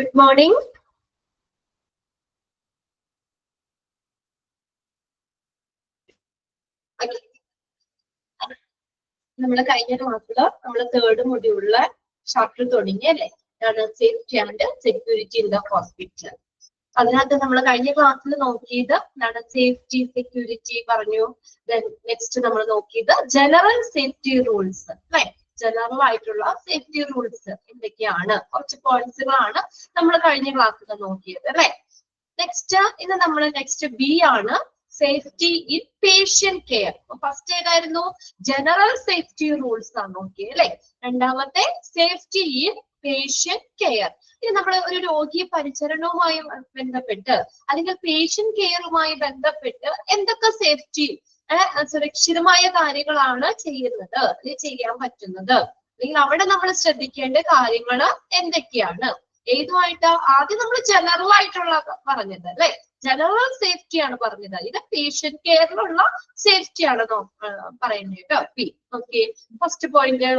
Good morning. നമ്മള് കഴിഞ്ഞ ക്ലാസ്സില് നമ്മള് തേർഡ് മൊഡ്യൂളിലെ ചാപ്റ്റർ തുടങ്ങി അല്ലേ? Safety and security in the hospital. അതിനകത്ത് നമ്മൾ കഴിഞ്ഞ ക്ലാസ്സിൽ നോക്കിയത് സേഫ്റ്റി സെക്യൂരിറ്റി പറഞ്ഞു. നെക്സ്റ്റ് നമ്മൾ നോക്കിയത് ജനറൽ സേഫ്റ്റി റൂൾസ് അല്ലെ? ജനറൽ ആയിട്ടുള്ള സേഫ്റ്റി റൂൾസ് എന്തൊക്കെയാണ്? കുറച്ച് പോയിന്റ്സുകളാണ് നമ്മൾ കഴിഞ്ഞ ക്ലാസ്സിൽ നോക്കിയത് അല്ലെ? നെക്സ്റ്റ് ഇന്ന് നമ്മൾ നെക്സ്റ്റ് ബി ആണ് safety in patient care. First ഏതായിരുന്നു? ജനറൽ സേഫ്റ്റി റൂൾസ് ആണ് നോക്കിയത് അല്ലെ? രണ്ടാമത്തെ സേഫ്റ്റി ഇൻ പേഷ്യന്റ് കെയർ. ഇനി നമ്മൾ ഒരു രോഗി പരിചരണവുമായി ബന്ധപ്പെട്ട് അല്ലെങ്കിൽ പേഷ്യന്റ് കെയറുമായി ബന്ധപ്പെട്ട് എന്തൊക്കെ സേഫ്റ്റി സുരക്ഷിതമായ കാര്യങ്ങളാണ് ചെയ്യുന്നത് അല്ലെങ്കിൽ ചെയ്യാൻ പറ്റുന്നത്, അല്ലെങ്കിൽ അവിടെ നമ്മൾ ശ്രദ്ധിക്കേണ്ട കാര്യങ്ങൾ എന്തൊക്കെയാണ്? ഏതുമായിട്ട് ആദ്യം നമ്മൾ ജനറൽ ആയിട്ടുള്ള പറഞ്ഞത് അല്ലെ? ജനറൽ സേഫ്റ്റി ആണ് പറഞ്ഞത്. ഇത് പേഷ്യന്റ് കെയറിലുള്ള സേഫ്റ്റി ആണ് പറയുന്നത് കേട്ടോ. Okay, first point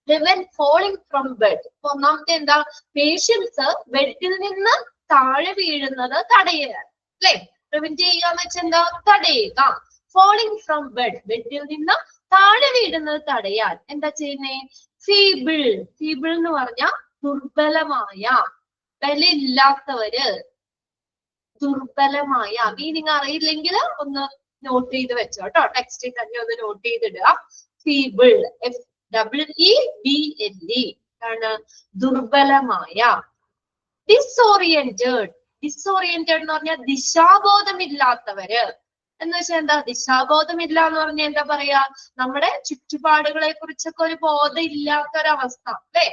prevent falling from bed. ഒന്നാമത്തെ എന്താ? പേഷ്യൻസ് ബെഡിൽ നിന്ന് താഴെ വീഴുന്നത് തടയുക അല്ലെ? പ്രിവെന്റ് ചെയ്യുക എന്ന് വെച്ചാൽ എന്താ? തടയുക. ഫോളിങ് ഫ്രം ബെഡ്, ബെഡിൽ നിന്ന് താഴെ വീഴുന്നത് തടയാൻ എന്താ ചെയ്യുന്നേ? ഫീബിൾ. ഫീബിൾ എന്ന് പറഞ്ഞാൽ ദുർബലമായ, ബലമില്ലാത്തവര്, ദുർബലമായ. മീനിങ് അറിയില്ലെങ്കിൽ ഒന്ന് നോട്ട് ചെയ്ത് വെച്ചോ കേട്ടോ. ടെക്സ്റ്റിൽ തന്നെ ഒന്ന് നോട്ട് ചെയ്തിടുക. ഫീബിൾ, FEEBLE ആണ് ദുർബലമായ. ഡിസോറിയന്റഡ്. ഡിസോറിയന്റഡ് എന്ന് പറഞ്ഞാൽ ദിശാബോധമില്ലാത്തവര് എന്ന് വെച്ചാൽ എന്താ? ദിശാബോധമില്ല എന്ന് പറഞ്ഞാൽ എന്താ പറയാ? നമ്മുടെ ചുറ്റുപാടുകളെ കുറിച്ചൊക്കെ ഒരു ബോധം ഇല്ലാത്തൊരവസ്ഥ അല്ലെ?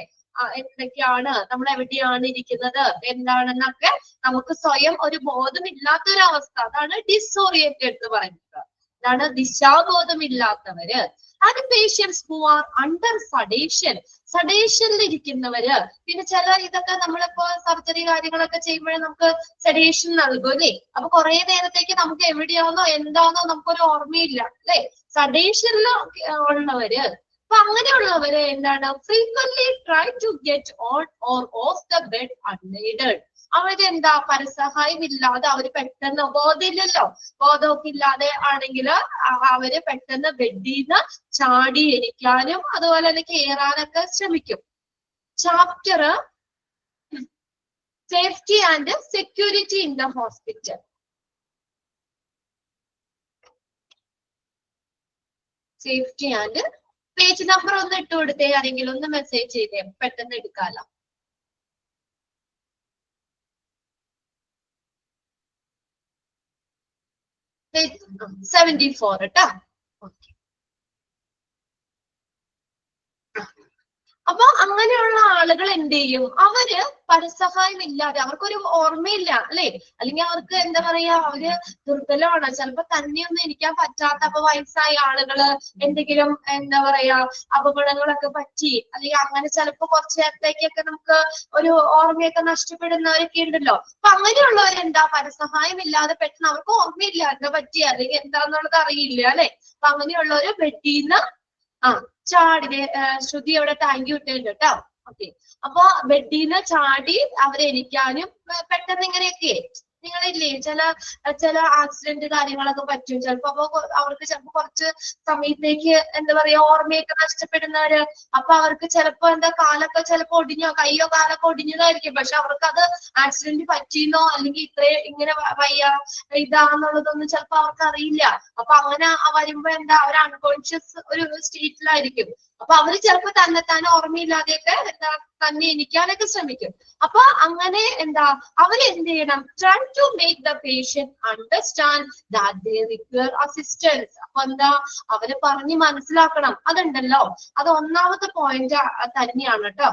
എന്തൊക്കെയാണ്, നമ്മൾ എവിടെയാണ് ഇരിക്കുന്നത്, എന്താണെന്നൊക്കെ നമുക്ക് സ്വയം ഒരു ബോധമില്ലാത്തൊരവസ്ഥ. അതാണ് ഡിസോറിയന്റഡ് എന്ന് പറയുന്നത്. അതാണ് ദിശാബോധമില്ലാത്തവര്. And patients who are under sedation. സഡേഷനിൽ ഇരിക്കുന്നവര്. പിന്നെ ചില ഇതൊക്കെ നമ്മളിപ്പോ സർജറി കാര്യങ്ങളൊക്കെ ചെയ്യുമ്പോഴേ നമുക്ക് സെഡേഷൻ നൽകും അല്ലേ? അപ്പൊ കുറെ നേരത്തേക്ക് നമുക്ക് എവിടെയാണോ എന്താണോ നമുക്കൊരു ഓർമ്മയില്ല അല്ലെ? സഡേഷനിൽ ഉള്ളവര്. അപ്പൊ അങ്ങനെയുള്ളവര് എന്താണ്? Frequently try to get on or off the bed unaided. അവരെന്താ? പരസഹായം ഇല്ലാതെ അവര് പെട്ടെന്ന്, ബോധമില്ലല്ലോ, ബോധമൊക്കെ ഇല്ലാതെ ആണെങ്കിൽ അവര് പെട്ടെന്ന് ബെഡിൽ നിന്ന് ചാടി എണീക്കാനും അതുപോലെ തന്നെ കയറാനൊക്കെ ശ്രമിക്കും. Chapter safety and security in the hospital. Safety and page number ഒന്ന് ഇട്ട് കൊടുത്തേ, ആരെങ്കിലും ഒന്ന് മെസ്സേജ് ചെയ്തേ, പെട്ടെന്ന് എടുക്കാലോ. പേജ് 74 കേട്ടോ. ഓക്കെ. അപ്പൊ അങ്ങനെയുള്ള ആളുകൾ എന്ത് ചെയ്യും? അവര് പരസഹായം ഇല്ലാതെ, അവർക്കൊരു ഓർമ്മയില്ല അല്ലെ? അല്ലെങ്കിൽ അവർക്ക് എന്താ പറയാ, അവര് ദുർബലമാണ്. ചിലപ്പോ തന്നെയൊന്നും ഇരിക്കാൻ പറ്റാത്ത, അപ്പൊ വയസ്സായ ആളുകള് എന്തെങ്കിലും എന്താ പറയാ അപകടങ്ങളൊക്കെ പറ്റി, അല്ലെങ്കിൽ അങ്ങനെ ചിലപ്പോ കുറച്ചു നേരത്തേക്കൊക്കെ നമുക്ക് ഒരു ഓർമ്മയൊക്കെ നഷ്ടപ്പെടുന്നവരൊക്കെ ഉണ്ടല്ലോ. അപ്പൊ അങ്ങനെയുള്ളവരെന്താ? പരസഹായം ഇല്ലാതെ പെട്ടെന്ന് അവർക്ക് ഓർമ്മയില്ല എന്താ പറ്റിയ, അല്ലെങ്കിൽ എന്താന്നുള്ളത് അറിയില്ല അല്ലെ? അപ്പൊ അങ്ങനെയുള്ളവര് ബെഡിന്ന് ചാടി, ശ്രുതി അവിടെ താങ്ക് യു ഇട്ടുണ്ട് കേട്ടോ. ഓക്കെ. അപ്പൊ ബെഡിന്ന് ചാടി അവരെ എണീക്കാനും പെട്ടെന്ന് ഇങ്ങനെയൊക്കെ നിങ്ങളില്ലേ ചില ആക്സിഡന്റ് കാര്യങ്ങളൊക്കെ പറ്റും ചിലപ്പോ. അപ്പൊ അവർക്ക് ചിലപ്പോ കുറച്ച് സമയത്തേക്ക് എന്താ പറയാ ഓർമ്മയൊക്കെ നഷ്ടപ്പെടുന്നവര്. അപ്പൊ അവർക്ക് ചിലപ്പോ എന്താ കാലൊക്കെ ചിലപ്പോ ഒടിഞ്ഞോ, കയ്യോ കാലൊക്കെ ഒടിഞ്ഞതായിരിക്കും. പക്ഷെ അവർക്ക് അത് ആക്സിഡന്റ് പറ്റിയെന്നോ അല്ലെങ്കിൽ ഇങ്ങനെ വയ്യ ഇതാന്നുള്ളതൊന്നും ചിലപ്പോ അവർക്ക് അറിയില്ല. അപ്പൊ അങ്ങനെ വരുമ്പോ എന്താ, അവർ അൺകോൺഷ്യസ് ഒരു സ്റ്റേറ്റിലായിരിക്കും. അപ്പൊ അവര് ചിലപ്പോ തന്നെത്താനെ ഓർമ്മയില്ലാതെയൊക്കെ എന്താ തന്നെ എണീക്കാനൊക്കെ ശ്രമിക്കും. അപ്പൊ അങ്ങനെ എന്താ അവരെന്ത് ചെയ്യണം? Try to make the patient understand that they require assistance. അപ്പൊ എന്താ, അവര് പറഞ്ഞ് മനസ്സിലാക്കണം. അതുണ്ടല്ലോ, അത് ഒന്നാമത്തെ പോയിന്റ് തന്നെയാണ് കേട്ടോ.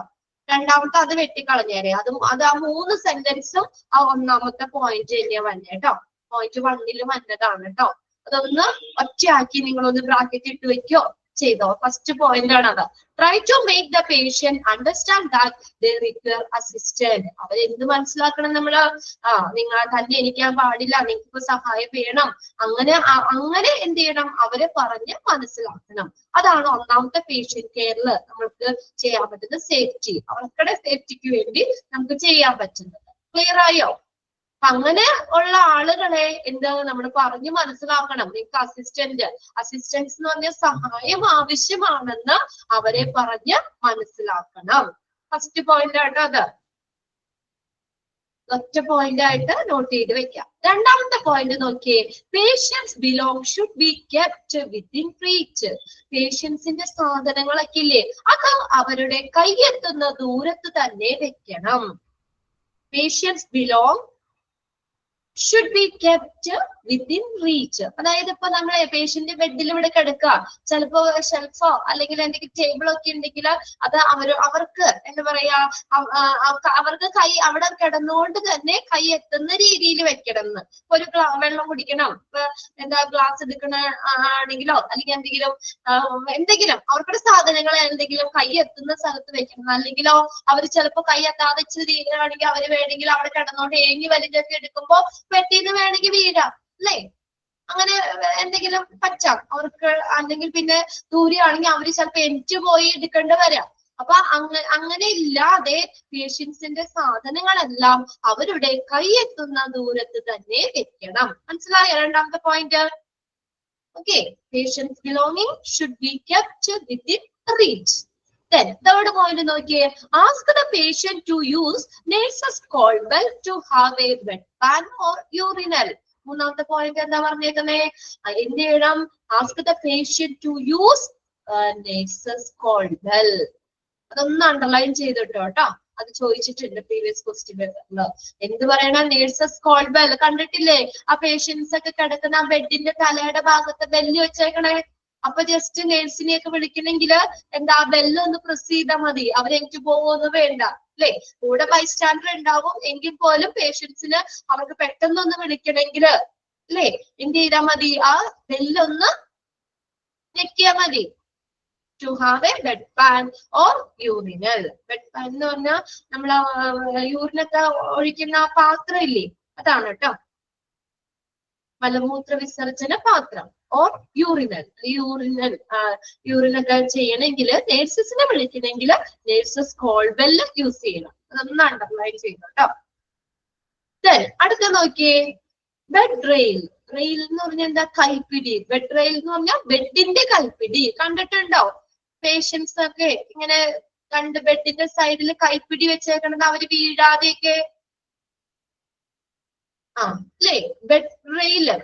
രണ്ടാമത്തെ അത് വെട്ടിക്കളഞ്ഞേരെ. അത് ആ 3 സെന്റൻസും ആ ഒന്നാമത്തെ പോയിന്റ് തന്നെയാ വന്നെ കേട്ടോ. പോയിന്റ് 1 വന്നതാണ് കേട്ടോ. അതൊന്ന് ഒറ്റയാക്കി നിങ്ങളൊന്ന് ബ്രാക്കറ്റ് ഇട്ട് വെക്കോ, ചെയ്തോ. ഫസ്റ്റ് പോയിന്റ് ആണ് അത്. Try to make the patient understand that they require assistant. അവരെന്ത് മനസ്സിലാക്കണം നമ്മള്? നിങ്ങൾ തന്നെ എണീക്കാൻ പാടില്ല, നിങ്ങൾക്ക് സഹായം വേണം, അങ്ങനെ എന്ത് ചെയ്യണം? അവരെ പറഞ്ഞ് മനസ്സിലാക്കണം. അതാണ് ഒന്നാമത്തെ പേഷ്യന്റ് കെയറിൽ നമുക്ക് ചെയ്യാൻ പറ്റുന്ന സേഫ്റ്റി. അവർക്കുടെ സേഫ്റ്റിക്ക് വേണ്ടി നമുക്ക് ചെയ്യാൻ പറ്റുന്നത്. ക്ലിയർ ആയോ? അങ്ങനെ ഉള്ള ആളുകളെ എന്താ നമ്മൾ പറഞ്ഞു മനസ്സിലാക്കണം. നിങ്ങൾക്ക് അസിസ്റ്റൻസ് എന്ന് പറഞ്ഞ സഹായം ആവശ്യമാണെന്ന് അവരെ പറഞ്ഞ് മനസ്സിലാക്കണം. ഫസ്റ്റ് പോയിന്റ് ആയിട്ട് അത് ഒറ്റ പോയിന്റ് ആയിട്ട് നോട്ട് ചെയ്ത് വെക്കാം. രണ്ടാമത്തെ പോയിന്റ് നോക്കിയേ, patients belong should be kept within reach. പേഷ്യൻസിന്റെ സാധനങ്ങളൊക്കെ ഇല്ലേ, അത് അവരുടെ കൈയെത്തുന്ന ദൂരത്ത് തന്നെ വെക്കണം. Patients belong should be kept within reach. അതായത് ഇപ്പൊ നമ്മളെ പേഷ്യന്റ് ബെഡിൽ ഇവിടെ കിടക്കുക, ചിലപ്പോ ഷെൽഫോ അല്ലെങ്കിൽ എന്തെങ്കിലും ടേബിളോ ഒക്കെ ഉണ്ടെങ്കിൽ അത് അവർക്ക് എന്താ പറയാ, അവർക്ക് കൈ അവിടെ കിടന്നുകൊണ്ട് തന്നെ കൈ എത്തുന്ന രീതിയിൽ വെക്കണം എന്ന്. ഒരു വെള്ളം കുടിക്കണം, ഇപ്പൊ എന്താ ഗ്ലാസ് എടുക്കണ ആണെങ്കിലോ അല്ലെങ്കിൽ എന്തെങ്കിലും അവർക്കുടെ സാധനങ്ങൾ എന്തെങ്കിലും കൈ എത്തുന്ന സ്ഥലത്ത് വെക്കണം. അല്ലെങ്കിലോ അവർ ചിലപ്പോ കൈ എത്താതെ ആണെങ്കിൽ അവര് വേണമെങ്കിൽ അവിടെ കിടന്നുകൊണ്ട് ഏങ്ങി വലിഞ്ഞൊക്കെ എടുക്കുമ്പോ പെട്ടിന്ന് വേണമെങ്കിൽ വീഴാം അല്ലേ, അങ്ങനെ എന്തെങ്കിലും പറ്റാം അവർക്ക്. അല്ലെങ്കിൽ പിന്നെ ദൂരെയാണെങ്കിൽ അവര് ചിലപ്പോ എനിക്ക് പോയി എടുക്കേണ്ടി വരാം. അപ്പൊ അങ്ങനെ ഇല്ലാതെ പേഷ്യൻസിന്റെ സാധനങ്ങളെല്ലാം അവരുടെ കൈയെത്തുന്ന ദൂരത്ത് തന്നെ വെക്കണം. മനസ്സിലായോ രണ്ടാമത്തെ point? Okay, patients belonging should be kept within reach. Then third point നോക്കിയേ, ask the patient to use nurse's call bell to have a bedpan or urinal. മൂന്നാമത്തെ പോയിന്റ് എന്താ പറഞ്ഞേക്കുന്നേ? എന്ത് ചെയ്യണം? Ask the patient to use nurse's call bell. അതൊന്ന് underline ചെയ്തിട്ടോ കേട്ടോ, അത് ചോദിച്ചിട്ടുണ്ട് പ്രീവിയസ് ക്വസ്റ്റ്യൻ പേപ്പറിൽ. എന്ത് പറയണം? Nurses call bell. കണ്ടിട്ടില്ലേ ആ പേഷ്യൻസ് ഒക്കെ കിടക്കുന്ന ആ ബെഡിന്റെ തലയുടെ ഭാഗത്ത് ബെല്ല് വെച്ചേക്കണേ. അപ്പൊ ജസ്റ്റ് നേഴ്സിനെയൊക്കെ വിളിക്കണമെങ്കിൽ എന്താ ബെല്ല് ഒന്ന് പ്രസ് ചെയ്താൽ മതി, അവരെനിക്ക് പോകുമെന്ന് വേണ്ട അല്ലെ. കൂടെ ബൈസ്റ്റാൻഡർ ഉണ്ടാവും എങ്കിൽ പോലും പേഷ്യൻസിന് അവർക്ക് പെട്ടെന്നൊന്ന് വിളിക്കണമെങ്കിൽ അല്ലെ എന്ത് ചെയ്താൽ മതി? ആ ബെല്ലൊന്ന് ഞെക്കിയാൽ മതി. To have a bed pan or urinal. Bed pan എന്ന് പറഞ്ഞാൽ നമ്മൾ യൂറിനൊക്കെ ഒഴിക്കുന്ന ആ പാത്രം ഇല്ലേ, അതാണ് കേട്ടോ, മലമൂത്ര വിസർജന പാത്രം. Or urinal. യൂറിനൊക്കെ ചെയ്യണമെങ്കിൽ നേഴ്സസിനെ വിളിക്കണമെങ്കിൽ നേഴ്സസ് കോൾ ബെല്ല് യൂസ് ചെയ്യണം. അതൊന്ന് അണ്ടർലൈൻ ചെയ്യണം കേട്ടോ. അടുത്ത നോക്കിയേ, ബെഡ് റെയിൽ. റെയിൽ എന്ന് പറഞ്ഞാൽ എന്താ? കൈപ്പിടി. ബെഡ് റെയിൽ എന്ന് പറഞ്ഞാൽ ബെഡിന്റെ കൈപ്പിടി. കണ്ടിട്ടുണ്ടോ? പേഷ്യൻസ് ഒക്കെ ഇങ്ങനെ കണ്ട് ബെഡിന്റെ സൈഡിൽ കൈപ്പിടി വെച്ചേക്കണത് അവര് വീഴാതെയൊക്കെ. അല്ലേ, ബെഡ് റെയില്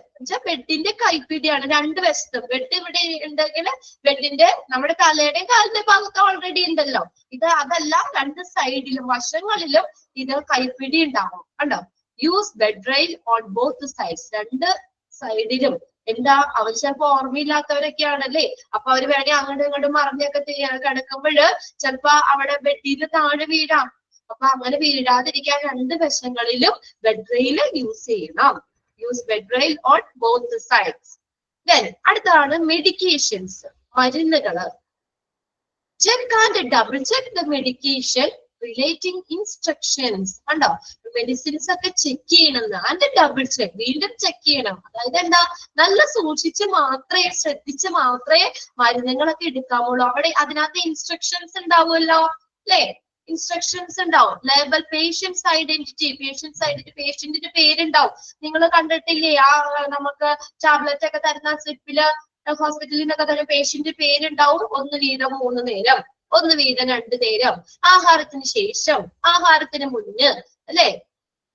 ബെഡിന്റെ കൈപ്പിടിയാണ്. രണ്ട് വശത്തും ബെഡ് ഇവിടെ ഉണ്ടെങ്കിൽ ബെഡിന്റെ നമ്മുടെ തലയുടെയും കാലിന്റെ ഭാഗത്ത് ഓൾറെഡി ഉണ്ടല്ലോ. അതല്ല, രണ്ട് സൈഡിലും വശങ്ങളിലും ഇത് കൈപ്പിടി ഉണ്ടാവും. കണ്ടോ? Use bed rail on both sides. രണ്ട് സൈഡിലും. എന്താ, അവർ ചിലപ്പോ ഓർമ്മയില്ലാത്തവരൊക്കെ ആണല്ലേ, അപ്പൊ അവര് വേണമെങ്കിൽ അങ്ങോട്ടും ഇങ്ങോട്ടും മറിഞ്ഞൊക്കെ കിടക്കുമ്പോഴ് ചിലപ്പോ അവിടെ ബെഡിന് താഴെ വീഴാം. അപ്പൊ അങ്ങനെ വീഴാതിരിക്കാൻ രണ്ട് വശങ്ങളിലും ബെഡ് റെയിൽ യൂസ് ചെയ്യണം. Use bed rail on both sides. Then അടുത്താണ് മെഡിക്കേഷൻസ്, മരുന്നുകള്. Check and double check the medication relating instructions. കണ്ടോ, മെഡിസിൻസ് ഒക്കെ ചെക്ക് ചെയ്യണമെന്ന്. ആൻഡ് ഡബിൾ ചെക്ക്, വീണ്ടും ചെക്ക് ചെയ്യണം. അതായത് എന്താ, നല്ല സൂക്ഷിച്ച് മാത്രമേ, ശ്രദ്ധിച്ച് മാത്രമേ മരുന്നുകളൊക്കെ എടുക്കാവുള്ളൂ. അവിടെ അതിനകത്ത് ഇൻസ്ട്രക്ഷൻസ് ഉണ്ടാവുമല്ലോ അല്ലേ, ഇൻസ്ട്രക്ഷൻസ് ഉണ്ടാവും. ലേബൽ, പേഷ്യൻസ് ഐഡന്റിറ്റി, പേഷ്യന്റിന്റെ പേരുണ്ടാവും. നിങ്ങൾ കണ്ടിട്ടില്ലേ ആ നമുക്ക് ടാബ്ലറ്റ് ഒക്കെ തരുന്ന സ്ലിപ്പില് ഹോസ്പിറ്റലിൽ നിന്നൊക്കെ തരുന്ന പേഷ്യന്റ് പേരുണ്ടാവും. 1 വീതം 3 നേരം, 1 വീതം 2 നേരം, ആഹാരത്തിന് ശേഷം, ആഹാരത്തിന് മുന്ന് അല്ലെ,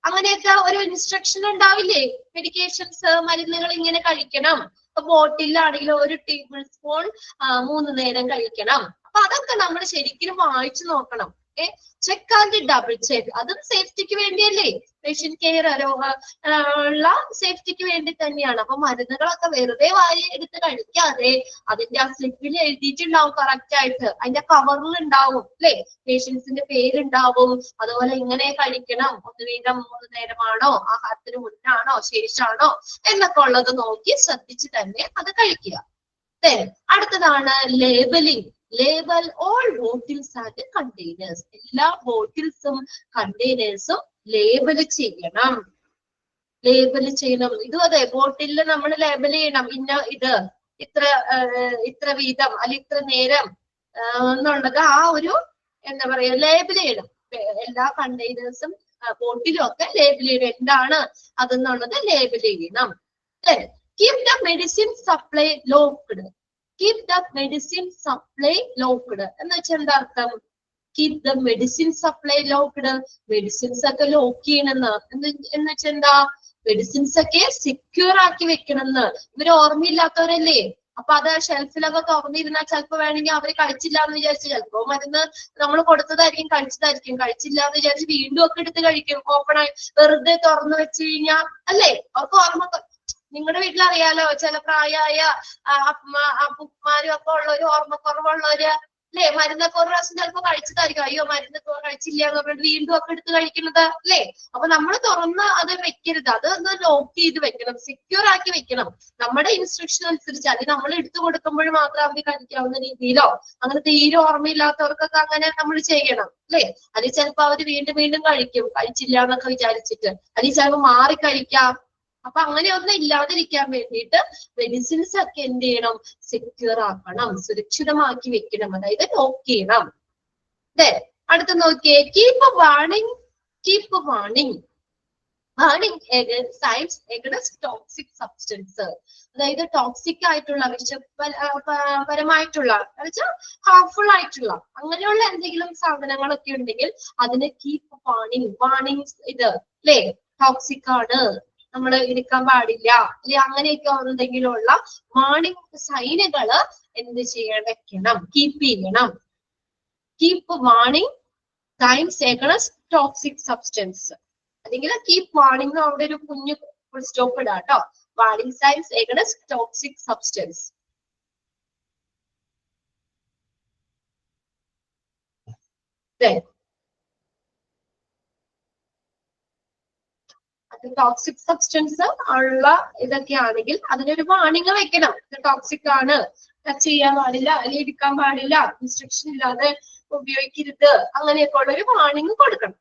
അങ്ങനെയൊക്കെ ഒരു ഇൻസ്ട്രക്ഷൻ ഉണ്ടാവില്ലേ? മെഡിക്കേഷൻസ്, മരുന്നുകൾ ഇങ്ങനെ കഴിക്കണം. ബോട്ടിലാണെങ്കിൽ 1 ടേബിൾ സ്പൂൺ 3 നേരം കഴിക്കണം. അപ്പൊ അതൊക്കെ നമ്മൾ ശരിക്കും വായിച്ചു നോക്കണം. ചെക്ക് ആൻഡ് ഡബിൾ ചെക്ക്, അതും സേഫ്റ്റിക്ക് വേണ്ടിയല്ലേ, പേഷ്യന്റ് കെയർ ഉള്ള സേഫ്റ്റിക്ക് വേണ്ടി തന്നെയാണ്. അപ്പൊ മരുന്നുകളൊക്കെ വെറുതെ വാരി എടുത്ത് കഴിക്കാതെ അതിന്റെ ആ സ്ലിപ്പിൽ എഴുതിയിട്ടുണ്ടാവും കറക്റ്റ് ആയിട്ട്, അതിന്റെ കവറിൽ ഉണ്ടാവും അല്ലെ, പേഷ്യൻസിന്റെ പേരുണ്ടാവും. അതുപോലെ ഇങ്ങനെ കഴിക്കണം, 1 വീതം 3 നേരമാണോ, ആഹാരത്തിന് മുന്നാണോ ശേഷാണോ എന്നൊക്കെ ഉള്ളത് നോക്കി ശ്രദ്ധിച്ച് തന്നെ അത് കഴിക്കുക. അടുത്തതാണ് labelling. Label all bottles and containers. എല്ലാ ബോട്ടിൽസും കണ്ടെയ്നേഴ്സും ലേബൽ ചെയ്യണം. ഇതും അതെ, ബോട്ടിലിൽ നമ്മൾ ലേബൽ ചെയ്യണം. ഇത് ഇത്ര വീതം അല്ലെങ്കിൽ ഇത്ര നേരം എന്നുള്ളത് ആ ഒരു എന്താ പറയാ ലേബൽ ചെയ്യണം. എല്ലാ കണ്ടെയ്നേഴ്സും ബോട്ടിലും ഒക്കെ ലേബൽ ചെയ്യണം. എന്താണ് അതെന്നുള്ളത് ലേബൽ ചെയ്യണം. Keep the medicine supply locked. Keep the medicine supply locked എന്ന് വെച്ചാൽ എന്താ അർത്ഥം? Keep the medicine supply locked. Medicines ഒക്കെ ലോക്ക് ചെയ്യണമെന്ന് എന്ന് വെച്ചാൽ എന്താ? മെഡിസിൻസ് ഒക്കെ സെക്യൂർ ആക്കി വെക്കണമെന്ന്. ഇവര് ഓർമ്മയില്ലാത്തവരല്ലേ, അപ്പൊ അത് ഷെൽഫിലൊക്കെ തുറന്നിരുന്നാൽ ചിലപ്പോ വേണമെങ്കിൽ അവര് കഴിച്ചില്ല എന്ന് വിചാരിച്ച് ചിലപ്പോ മരുന്ന് നമ്മൾ കൊടുത്തതായിരിക്കും, കഴിച്ചില്ല എന്ന് വിചാരിച്ച് വീണ്ടും ഒക്കെ എടുത്ത് കഴിക്കും. ഓപ്പണായി വെറുതെ തുറന്നു വെച്ച് കഴിഞ്ഞാൽ അല്ലേ അവർക്ക് ഓർമ്മ. നിങ്ങളുടെ വീട്ടിലറിയാലോ, ചില പ്രായമായ അപ്പുമാരും ഒക്കെ ഉള്ളവര്, ഓർമ്മക്കുറവുള്ളവര് അല്ലെ, മരുന്നൊക്കെ ഒരു പ്രാവശ്യം ചിലപ്പോ കഴിച്ചതായിരിക്കും. അയ്യോ മരുന്ന് കഴിച്ചില്ല എന്ന് പറഞ്ഞിട്ട് വീണ്ടും ഒക്കെ എടുത്ത് കഴിക്കുന്നത് അല്ലേ. അപ്പൊ നമ്മൾ തുറന്ന് അത് വെക്കരുത്. അത് ഒന്ന് ലോക്ക് ചെയ്ത് വെക്കണം, സെക്യൂർ ആക്കി വെക്കണം. നമ്മുടെ ഇൻസ്ട്രക്ഷൻ അനുസരിച്ച്. അല്ലെങ്കിൽ നമ്മൾ എടുത്തു കൊടുക്കുമ്പോൾ മാത്രം അവര് കഴിക്കാവുന്ന രീതിയിലോ, അങ്ങനെ തീരെ ഓർമ്മയില്ലാത്തവർക്കൊക്കെ അങ്ങനെ നമ്മൾ ചെയ്യണം അല്ലെ. അല്ലെങ്കിൽ ചിലപ്പോ അവര് വീണ്ടും കഴിച്ചില്ല എന്നൊക്കെ വിചാരിച്ചിട്ട്, അല്ലെങ്കിൽ ചിലപ്പോ മാറി കഴിക്കാം. അപ്പൊ അങ്ങനെയൊന്നും ഇല്ലാതിരിക്കാൻ വേണ്ടിയിട്ട് മെഡിസിൻസ് ഒക്കെ എന്ത് ചെയ്യണം? സെക്യൂർ ആക്കണം, സുരക്ഷിതമാക്കി വെക്കണം, അതായത് ലോക്ക് ചെയ്യണം. അടുത്ത നോക്കിയേ, keep warning. Keep warning. Warning signs against toxic substance. അതായത് ടോക്സിക് ആയിട്ടുള്ള, വിഷപരമായിട്ടുള്ള ഹാർംഫുൾ ആയിട്ടുള്ള അങ്ങനെയുള്ള എന്തെങ്കിലും സാധനങ്ങളൊക്കെ ഉണ്ടെങ്കിൽ അതിന് കീപ്പ് വാർണിംഗ്. വാർണിംഗ് ഇത് അല്ലേ, ടോക്സിക് ആണ്, നമ്മൾ എടുക്കാൻ പാടില്ല അല്ലെ, അങ്ങനെയൊക്കെ എന്തെങ്കിലും ഉള്ള വാർണിംഗ് സൈനുകള് എന്ത് ചെയ്യണം? വെക്കണം, കീപ്പ് ചെയ്യണം. Keep warning signs against toxic substance. അല്ലെങ്കിൽ കീപ്പ് വാർണിംഗ് അവിടെ ഒരു കുഞ്ഞു ഫുൾ സ്റ്റോപ്പ് ഇടാം കേട്ടോ. Warning signs against toxic substance. Toxic substance ഉള്ള ഇതൊക്കെ ആണെങ്കിൽ അതിനൊരു വാർണിംഗ് വെക്കണം. ഇത് ടോക്സിക് ആണ്, ടച്ച് ചെയ്യാൻ പാടില്ല അല്ലെങ്കിൽ എടുക്കാൻ പാടില്ല, ഇൻസ്ട്രക്ഷൻ ഇല്ലാതെ ഉപയോഗിക്കരുത്, അങ്ങനെയൊക്കെ ഉള്ള ഒരു വാർണിംഗ് കൊടുക്കണം.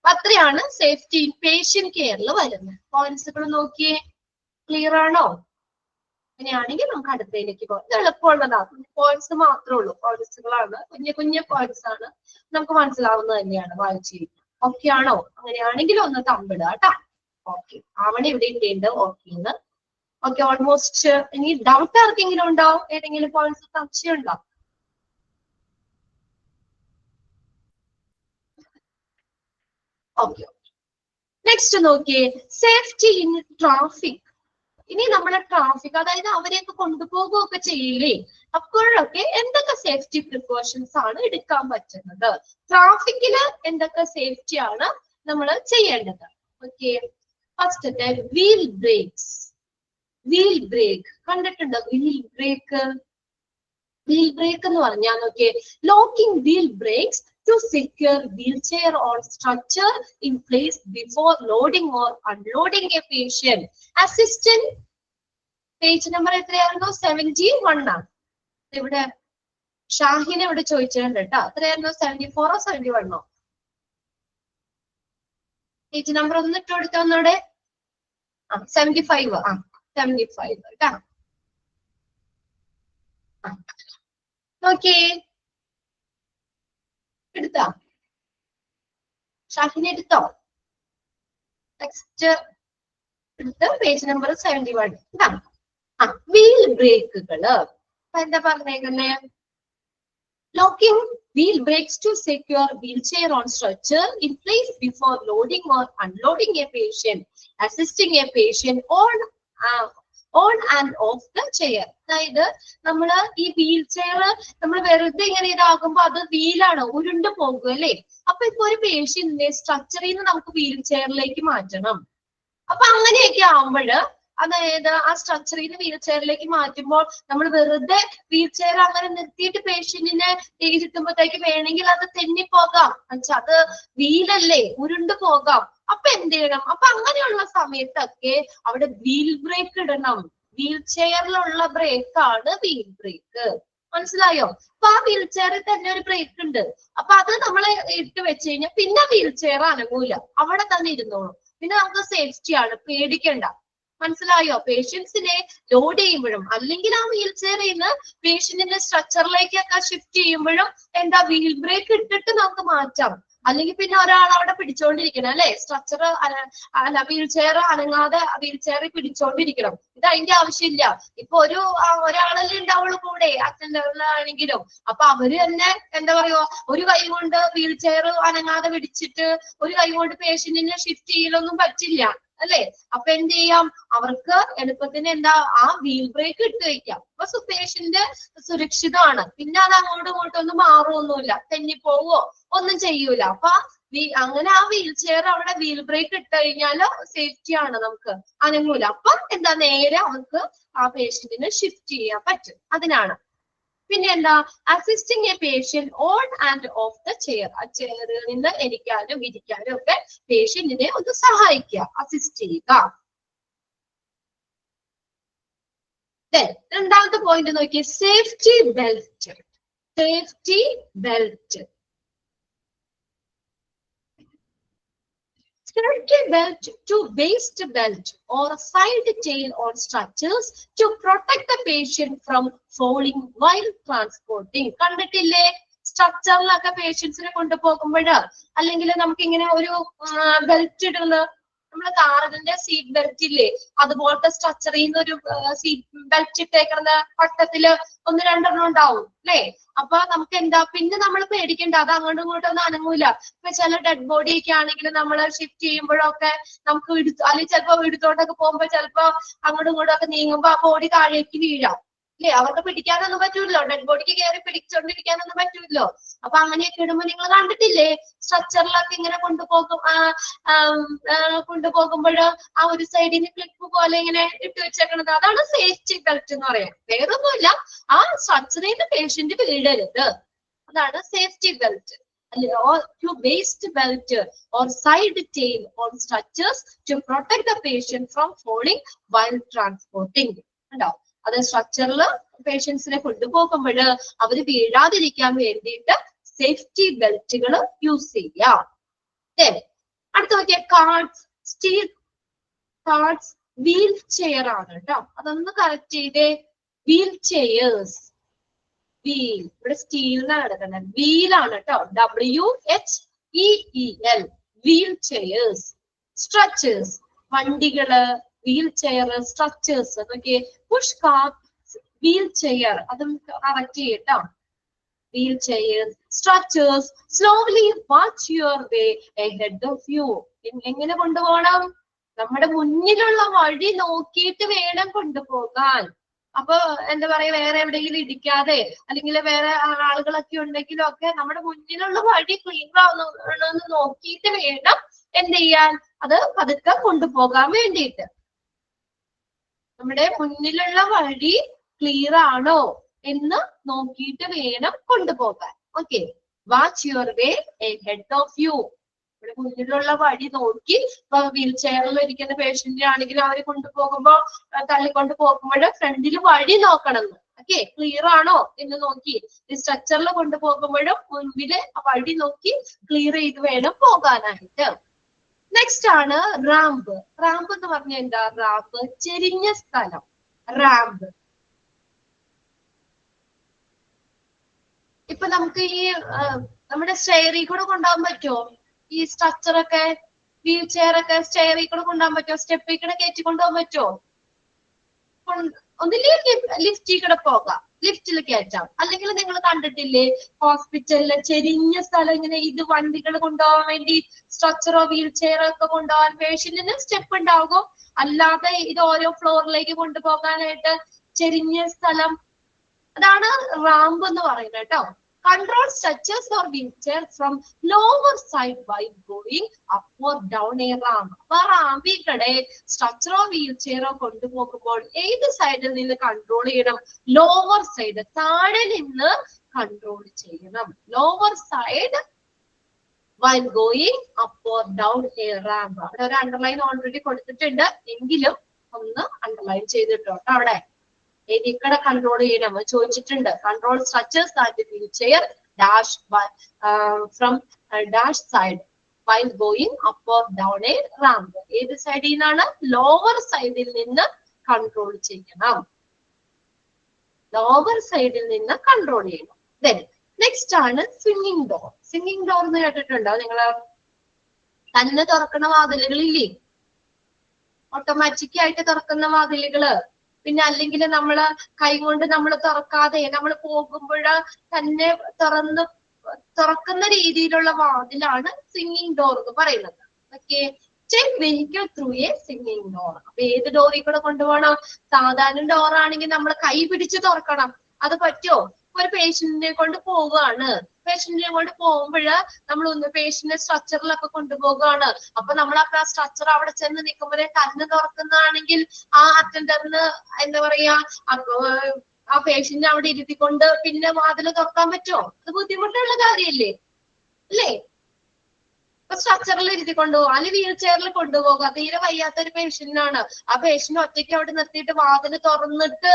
അത്രയാണ് സേഫ്റ്റി ഇൻ പേഷ്യന്റ് കെയറിൽ വരുന്നത്. പോയിന്റ്സുകൾ നോക്കിയേ, ക്ലിയർ ആണോ? അങ്ങനെയാണെങ്കിൽ നമുക്ക് അടുത്തതിലേക്ക് പോകാം. ഇത് എളുപ്പമുള്ളതാണ്, പോയിന്റ്സ് മാത്രമേ ഉള്ളൂ, പോയിന്റ്സുകളാണ്, കുഞ്ഞു പോയിന്റ്സ് ആണ്, നമുക്ക് മനസ്സിലാവുന്നത് തന്നെയാണ് വായിച്ചിരിക്കുന്നത്. ഓക്കെ ആണോ? അങ്ങനെയാണെങ്കിൽ ഒന്ന് തമ്പിടുക കേട്ടോ. ഓക്കെ ആവണ ഇവിടെ ഉണ്ട്. Okay okay, almost. ഇനി ഡൗട്ട് ആർക്കെങ്കിലും ഉണ്ടോ? ഏതെങ്കിലും പോയിന്റ്സ് സംശയം ഉണ്ടോ? ഓക്കെ, നെക്സ്റ്റ് നോക്കിയേ, സേഫ്റ്റി ഇൻ ട്രാഫിക്. ഇനി നമ്മുടെ ട്രാഫിക്, അതായത് അവരെയൊക്കെ കൊണ്ടുപോകുകയൊക്കെ ചെയ്യില്ലേ, അപ്പോഴൊക്കെ എന്തൊക്കെ സേഫ്റ്റി പ്രിക്കോഷൻസ് ആണ് എടുക്കാൻ പറ്റുന്നത്? ട്രാഫിക്കില് എന്തൊക്കെ സേഫ്റ്റി ആണ് നമ്മൾ ചെയ്യേണ്ടത്? ഓക്കെ, ഫസ്റ്റത്തെ വീൽ ബ്രേക്സ്. വീൽ ബ്രേക്ക് കണ്ടിട്ടുണ്ടോ? Wheel brake. വീൽ ബ്രേക്ക് എന്ന് പറഞ്ഞാൽ നോക്കിയേ, locking wheel brakes to secure wheelchair or structure in place before loading or unloading a patient. Assistant page number എത്രയായിരുന്നു? 71 ആണ്. ഇവിടെ ഷാഹിനെ ഇവിടെ ചോദിച്ചിട്ടുണ്ട് കേട്ടോ. എത്രയായിരുന്നു? 74 71? പേജ് നമ്പർ ഒന്ന് ഇട്ട് കൊടുത്ത ഒന്നൂടെ. 75. 75 കേട്ടോ. നോക്കിയേ, എടുത്തോ? ഷാഹിനെ എടുത്തോ? നെക്സ്റ്റ് എടുത്ത് പേജ് നമ്പർ 71. വീൽ ബ്രേക്കുകള് എന്താ പറഞ്ഞേക്കുന്നേ? Locking wheel brakes to secure wheelchair on structure in place before loading or unloading a patient, assisting a patient on and off the chair. അതായത് നമ്മള് ഈ വീൽ ചെയർ നമ്മൾ വെറുതെ ഇങ്ങനെ ഇതാകുമ്പോ അത് വീലാണ്, ഉരുണ്ട് പോകും അല്ലേ. അപ്പൊ ഇപ്പൊ ഒരു പേഷ്യന്റിനെ സ്ട്രക്ചറിൽ നിന്ന് നമുക്ക് വീൽ ചെയറിലേക്ക് മാറ്റണം. അപ്പൊ അങ്ങനെയൊക്കെ ആവുമ്പോഴ്, അതായത് ആ സ്ട്രക്ചറിൽ നിന്ന് വീൽ ചെയറിലേക്ക് മാറ്റുമ്പോൾ നമ്മൾ വെറുതെ വീൽ ചെയർ അങ്ങനെ നിർത്തിയിട്ട് പേഷ്യന്റിനെ ഇരുത്തുമ്പോഴത്തേക്ക് വേണമെങ്കിൽ അത് തെന്നിപ്പോകാം, അത് വീലല്ലേ, ഉരുണ്ടു പോകാം. അപ്പൊ എന്ത് ചെയ്യണം? അപ്പൊ അങ്ങനെയുള്ള സമയത്തൊക്കെ അവിടെ വീൽ ബ്രേക്ക് ഇടണം. വീൽ ചെയറിലുള്ള ബ്രേക്ക് ആണ് വീൽ ബ്രേക്ക്. മനസ്സിലായോ? അപ്പൊ ആ വീൽ ചെയറിൽ തന്നെ ഒരു ബ്രേക്ക് ഉണ്ട്. അപ്പൊ അത് നമ്മൾ ഇട്ട് വെച്ച് കഴിഞ്ഞാൽ പിന്നെ വീൽ ചെയർ അനങ്ങൂല, അവിടെ തന്നെ ഇരുന്നോളൂ. പിന്നെ നമുക്ക് സേഫ്റ്റി ആണ്, പേടിക്കണ്ട. മനസ്സിലായോ? പേഷ്യൻസിനെ ലോഡ് ചെയ്യുമ്പോഴും അല്ലെങ്കിൽ ആ വീൽ ചെയറിൽ നിന്ന് പേഷ്യന്റിന്റെ സ്ട്രക്ചറിലേക്കൊക്കെ ഷിഫ്റ്റ് ചെയ്യുമ്പോഴും എന്താ വീൽ ബ്രേക്ക് ഇട്ടിട്ട് നമുക്ക് മാറ്റാം. അല്ലെങ്കിൽ പിന്നെ ഒരാൾ അവിടെ പിടിച്ചോണ്ടിരിക്കണം അല്ലെ, സ്ട്രക്ചർ അല്ല വീൽ ചെയർ അനങ്ങാതെ വീൽ ചെയറിൽ പിടിച്ചോണ്ടിരിക്കണം. ഇത് അതിന്റെ ആവശ്യമില്ല. ഇപ്പൊ ഒരാളല്ലേ ഉണ്ടാവുള്ളൂ കൂടെ, അറ്റൻഡറിലാണെങ്കിലും. അപ്പൊ അവര് തന്നെ എന്താ പറയുക, ഒരു കൈ കൊണ്ട് വീൽ ചെയർ അനങ്ങാതെ പിടിച്ചിട്ട് ഒരു കൈ കൊണ്ട് പേഷ്യന്റിനെ ഷിഫ്റ്റ് ചെയ്യലൊന്നും പറ്റില്ല അല്ലെ. അപ്പൊ എന്ത് ചെയ്യാം, അവർക്ക് എളുപ്പത്തിന് എന്താ ആ വീൽ ബ്രേക്ക് ഇട്ട് വയ്ക്കാം. അപ്പൊ പേഷ്യന്റ് സുരക്ഷിതമാണ്. പിന്നെ അത് അങ്ങോട്ടും ഇങ്ങോട്ടും ഒന്നും മാറുമൊന്നുമില്ല, തെന്നിപ്പോവോ ഒന്നും ചെയ്യൂല. അപ്പൊ അങ്ങനെ ആ വീൽ ചെയർ അവിടെ വീൽ ബ്രേക്ക് ഇട്ട് കഴിഞ്ഞാല് സേഫ്റ്റി ആണ്, നമുക്ക് അനങ്ങൂല. അപ്പൊ എന്താ നേരെ അവർക്ക് ആ പേഷ്യന്റിനെ ഷിഫ്റ്റ് ചെയ്യാൻ പറ്റും. അതിനാണ്. പിന്നെ എന്താ, assisting A patient on and of the chair. ആ ചെയറിൽ നിന്ന് എണീക്കാനും ഇരിക്കാനും ഒക്കെ പേഷ്യന്റിനെ ഒന്ന് സഹായിക്കുക, അസിസ്റ്റ് ചെയ്യുക. രണ്ടാമത്തെ പോയിന്റ് നോക്കിയേ, safety belt. Safety belt. Safety belt to waist belt or side tail on structures to protect the patient from falling while transporting. കണ്ടിട്ടില്ലേ, സ്ട്രക്ചറിലൊക്കെ പേഷ്യൻസിനെ കൊണ്ടുപോകുമ്പോൾ അല്ലെങ്കിൽ നമുക്ക് ഇങ്ങനെ ഒരു ബെൽറ്റ് ഇടുന്ന, നമ്മളെ കാറിന്റെ സീറ്റ് ബെൽറ്റ് ഇല്ലേ, അതുപോലത്തെ സ്ട്രക്ചറിൽ നിന്ന് ഒരു സീറ്റ് ബെൽറ്റ് ഇട്ടേക്കുന്ന പട്ടത്തില് 1-2 ഉണ്ടാവും അല്ലേ. അപ്പൊ നമുക്ക് എന്താ, പിന്നെ നമ്മൾ പേടിക്കണ്ട, അത് അങ്ങോട്ടും ഇങ്ങോട്ടും ഒന്നും അനങ്ങൂല. ഇപ്പൊ ചില ഡെഡ് ബോഡി ഒക്കെ ആണെങ്കിൽ നമ്മൾ ഷിഫ്റ്റ് ചെയ്യുമ്പോഴൊക്കെ നമുക്ക് അല്ലെങ്കിൽ ചിലപ്പോ എടുത്തോട്ടൊക്കെ പോകുമ്പോ ചിലപ്പോ അങ്ങോട്ടും ഇങ്ങോട്ടും ഒക്കെ നീങ്ങുമ്പോ ആ ബോഡി താഴേക്ക് വീഴാം അല്ലേ. അവർക്ക് പിടിക്കാനൊന്നും പറ്റൂല്ലോ, ഡെഡ് ബോഡിക്ക് കയറി പിടിച്ചോണ്ടിരിക്കാനൊന്നും പറ്റൂല്ലോ. അപ്പൊ അങ്ങനെയൊക്കെ ഇടുമ്പോ നിങ്ങൾ കണ്ടിട്ടില്ലേ, സ്ട്രക്ചറിലൊക്കെ ഇങ്ങനെ കൊണ്ടുപോകുമ്പോൾ ആ ഒരു സൈഡിന് ക്ലിപ്പ് പോലെ ഇങ്ങനെ ഇട്ട് വെച്ചേക്കണത്, അതാണ് സേഫ്റ്റി ബെൽറ്റ് എന്ന് പറയാം. വേറൊന്നുമില്ല, ആ സ്ട്രക്ചറിൽ നിന്ന് പേഷ്യന്റ് വീഴരുത്, അതാണ് safety belt. To waist belt or side tail on structures to protect the patient from falling while transporting. ഉണ്ടോ, അത് സ്ട്രക്ചറിൽ പേഷ്യൻസിനെ കൊണ്ടുപോകുമ്പോൾ അവര് വീഴാതിരിക്കാൻ വേണ്ടിയിട്ട് സേഫ്റ്റി ബെൽറ്റുകൾ യൂസ് ചെയ്യാം. അടുത്ത നോക്കിയ carts, steel carts wheelchair ആണ് കേട്ടോ. അതൊന്ന് കറക്റ്റ് ചെയ്തേ. വീൽ ചെയേഴ്സ്, വീൽ ഇവിടെ സ്റ്റീലിനാണ് കിടക്കുന്നത്, വീലാണ് കേട്ടോ, WHEEL, വീൽ ചെയേഴ്സ്. സ്ട്രക്ചേഴ്സ് വണ്ടികള്, വീൽ ചെയർ, സ്ട്രക്ചേഴ്സ്. നോക്കിയേ, പുഷ് കാർട്ട്, വീൽ ചെയർ, അതും കറക്റ്റ് ചെയ്യട്ടോ. Wheelchairs, structures. Slowly watch your way ahead of you. എങ്ങനെ കൊണ്ടുപോകണം, നമ്മുടെ മുന്നിലുള്ള വഴി നോക്കിയിട്ട് വേണം കൊണ്ടുപോകാൻ. അപ്പൊ എന്താ പറയാ, വേറെ എവിടെയെങ്കിലും ഇടിക്കാതെ അല്ലെങ്കിൽ വേറെ ആളുകളൊക്കെ ഉണ്ടെങ്കിലും ഒക്കെ നമ്മുടെ മുന്നിലുള്ള വഴി ക്ലിയർ ആവുന്നതെന്ന് നോക്കിയിട്ട് വേണം എന്ത് ചെയ്യാൻ, അത് പതുക്കെ കൊണ്ടുപോകാൻ വേണ്ടിയിട്ട്. നമ്മുടെ മുന്നിലുള്ള വഴി ക്ലിയർ ആണോ എന്ന് നോക്കിയിട്ട് വേണം കൊണ്ടുപോകാൻ. Okay, watch your way ahead of you. ഇവിടെ മുന്നിലുള്ള വഴി നോക്കി, ഇപ്പൊ വീൽ ചെയറിൽ ഇരിക്കുന്ന പേഷ്യന്റ് ആണെങ്കിൽ അവരെ കൊണ്ടുപോകുമ്പോ തള്ളിക്കൊണ്ട് പോകുമ്പോൾ ഫ്രണ്ടിൽ വഴി നോക്കണം. ഓക്കെ, ക്ലിയർ ആണോ എന്ന് നോക്കി, ഈ സ്ട്രക്ചറിൽ കൊണ്ടുപോകുമ്പോഴും മുൻപില് വഴി നോക്കി ക്ലിയർ ചെയ്ത് വേണം പോകാനായിട്ട്. നെക്സ്റ്റ് ആണ് റാമ്പ്. റാമ്പ് എന്ന് പറഞ്ഞാൽ എന്താ, റാമ്പ് ചെരിഞ്ഞ സ്ഥലം. റാമ്പ് ഇപ്പൊ നമുക്ക് ഈ നമ്മുടെ സ്റ്റെയറിൽ കൂടെ കൊണ്ടുപോകാൻ പറ്റുമോ? ഈ സ്ട്രക്ചറൊക്കെ, വീൽ ചെയർ ഒക്കെ സ്റ്റെയറിൽ കൂടെ കൊണ്ടുപോകാൻ പറ്റുമോ? സ്റ്റെപ്പിൽ കൂടെ കയറ്റി കൊണ്ടുപോകാൻ പറ്റുമോ? ഒന്നില്ലെങ്കിൽ ലിഫ്റ്റിൽ കൂടെ പോകാം, ലിഫ്റ്റിൽ കയറ്റാം. അല്ലെങ്കിൽ നിങ്ങൾ കണ്ടിട്ടില്ലേ ഹോസ്പിറ്റലിലെ ചെരിഞ്ഞ സ്ഥലം, ഇങ്ങനെ ഇത് വണ്ടികൾ കൊണ്ടുപോകാൻ വേണ്ടി സ്ട്രക്ചറോ വീൽ ചെയറോ ഒക്കെ കൊണ്ടുപോകാൻ പേഷ്യന്റിന് സ്റ്റെപ്പ് ഉണ്ടാകും. അല്ലാതെ ഇത് ഓരോ ഫ്ലോറിലേക്ക് കൊണ്ടുപോകാനായിട്ട് ചെരിഞ്ഞ സ്ഥലം, അതാണ് റാമ്പ് എന്ന് പറയുന്നത് കേട്ടോ. Control structures or wheelchair from lower side while going up or down a ramp. അപ്പൊ റാമ്പിൽ കൂടെ സ്ട്രക്ചറോ വീൽ ചെയറോ കൊണ്ടുപോകുമ്പോൾ ഏത് സൈഡിൽ നിന്ന് കൺട്രോൾ ചെയ്യണം? ലോവർ സൈഡ്, താഴെ നിന്ന് കൺട്രോൾ ചെയ്യണം. Lower side while going up or down a ramp. അവിടെ ഒരു അണ്ടർലൈൻ ഓൾറെഡി കൊടുത്തിട്ടുണ്ട്, എങ്കിലും ഒന്ന് അണ്ടർലൈൻ ചെയ്തിട്ടോ അവിടെ ഏതിക്കടെ കൺട്രോൾ ചെയ്യണം ചോദിച്ചിട്ടുണ്ട്. Control structures that wheel chair dash from dash side while going up or down a ramp. ഏത് സൈഡിൽ നിന്നാണ്? ലോവർ സൈഡിൽ നിന്ന് കൺട്രോൾ ചെയ്യണം. ലോവർ സൈഡിൽ നിന്ന് കൺട്രോൾ ചെയ്യണം. Then നെക്സ്റ്റ് ആണ് സ്വിംഗിങ് ഡോർ. സ്വിംഗിങ് ഡോർ എന്ന് കേട്ടിട്ടുണ്ടോ നിങ്ങള്? തന്നെ തുറക്കുന്ന വാതിലുകളില്ലേ, ഓട്ടോമാറ്റിക് ആയിട്ട് തുറക്കുന്ന വാതിലുകള്. പിന്നെ അല്ലെങ്കിൽ നമ്മള് കൈ കൊണ്ട് നമ്മൾ തുറക്കാതെ നമ്മൾ പോകുമ്പോൾ തന്നെ തുറക്കുന്ന രീതിയിലുള്ള വാതിലാണ് സ്വിംഗിങ് ഡോർ എന്ന് പറയുന്നത്. Okay, check vehicle through A swinging door. അപ്പൊ ഏത് ഡോറിൽ കൂടെ കൊണ്ടുപോകണം? സാധാരണ ഡോർ ആണെങ്കിൽ നമ്മൾ കൈ പിടിച്ച് തുറക്കണം. അത് പറ്റുമോ? ഒരു പേഷ്യന്റിനെ കൊണ്ട് പോവുകയാണ്, പേഷ്യന്റിനെ കൊണ്ട് പോകുമ്പോൾ നമ്മൾ ഒന്ന് പേഷ്യന്റിനെ സ്ട്രക്ചറിലൊക്കെ കൊണ്ടുപോകുകയാണ്. അപ്പൊ നമ്മൾ ആ സ്ട്രക്ചർ അവിടെ ചെന്ന് നിൽക്കുമ്പോഴേ തന്നെ തുറക്കുന്നതാണെങ്കിൽ ആ അറ്റൻഡറിന് എന്താ പറയാ, ആ പേഷ്യന്റിനെ അവിടെ ഇരുത്തിക്കൊണ്ട് പിന്നെ വാതിൽ തുറക്കാൻ പറ്റുമോ? അത് ബുദ്ധിമുട്ടുള്ള കാര്യമല്ലേ, അല്ലേ? ഇപ്പൊ സ്ട്രക്ചറിൽ ഇരുത്തി കൊണ്ടുപോകുക, അല്ലെങ്കിൽ വീൽ ചെയറിൽ കൊണ്ടുപോകുക. തീരെ വയ്യാത്ത ഒരു പേഷ്യന്റിനാണ്, ആ പേഷ്യന്റ് ഒറ്റയ്ക്ക് അവിടെ നിർത്തിയിട്ട് വാതിൽ തുറന്നിട്ട്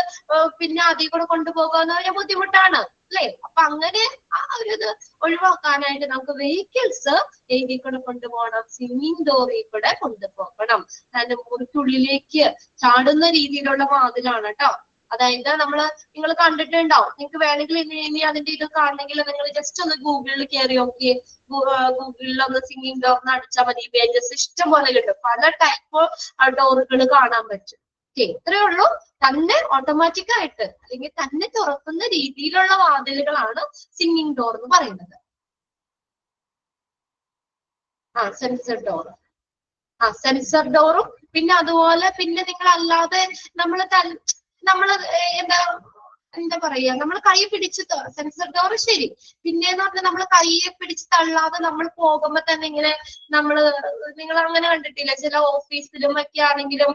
പിന്നെ അതിൽ കൂടെ കൊണ്ടുപോകുക എന്ന് പറഞ്ഞാൽ ബുദ്ധിമുട്ടാണ്, അല്ലേ? അപ്പൊ അങ്ങനെ ആ ഒരു ഇത് ഒഴിവാക്കാനായിട്ട് നമുക്ക് വെഹിക്കിൾസ് ഇതിൽ കൂടെ കൊണ്ടുപോകണം, സ്വിംഗിങ് ഡോറിൽ കൂടെ കൊണ്ടുപോകണം. അതിന്റെ മുറിക്കുള്ളിലേക്ക് ചാടുന്ന രീതിയിലുള്ള വാതിലാണ് കേട്ടോ. അതായത് നിങ്ങൾ കണ്ടിട്ടുണ്ടാവും. നിങ്ങൾക്ക് വേണമെങ്കിൽ ഇനി അതിന്റെ ഇത് കാണണമെങ്കിൽ നിങ്ങൾ ജസ്റ്റ് ഒന്ന് ഗൂഗിളിൽ കയറി നോക്കിയേ. ഗൂഗിളിൽ ഒന്ന് സ്വിംഗിങ് ഡോർ എന്ന് അടിച്ചാൽ മതി, പേജസ് ഇഷ്ടം പോലെ കിട്ടും. പല ടൈപ്പ് ഡോറുകൾ കാണാൻ പറ്റും. ഇത്രയേ ഉള്ളൂ. തന്നെ ഓട്ടോമാറ്റിക് ആയിട്ട് അല്ലെങ്കിൽ തന്നെ തുറക്കുന്ന രീതിയിലുള്ള വാതിലുകളാണ് സ്വിംഗിങ് ഡോർ എന്ന് പറയുന്നത്. Sensor door. സെൻസർ ഡോറും പിന്നെ അതുപോലെ പിന്നെ നിങ്ങൾ അല്ലാതെ നമ്മള് എന്താ പറയാ, നമ്മൾ കൈ പിടിച്ച് സെൻസർ ഡോർ ശരി. പിന്നെന്ന് പറഞ്ഞാൽ നമ്മൾ കൈയെ പിടിച്ച് തള്ളാതെ നമ്മൾ പോകുമ്പോ തന്നെ ഇങ്ങനെ നിങ്ങൾ അങ്ങനെ കണ്ടിട്ടില്ല? ചില ഓഫീസിലും ഒക്കെ ആണെങ്കിലും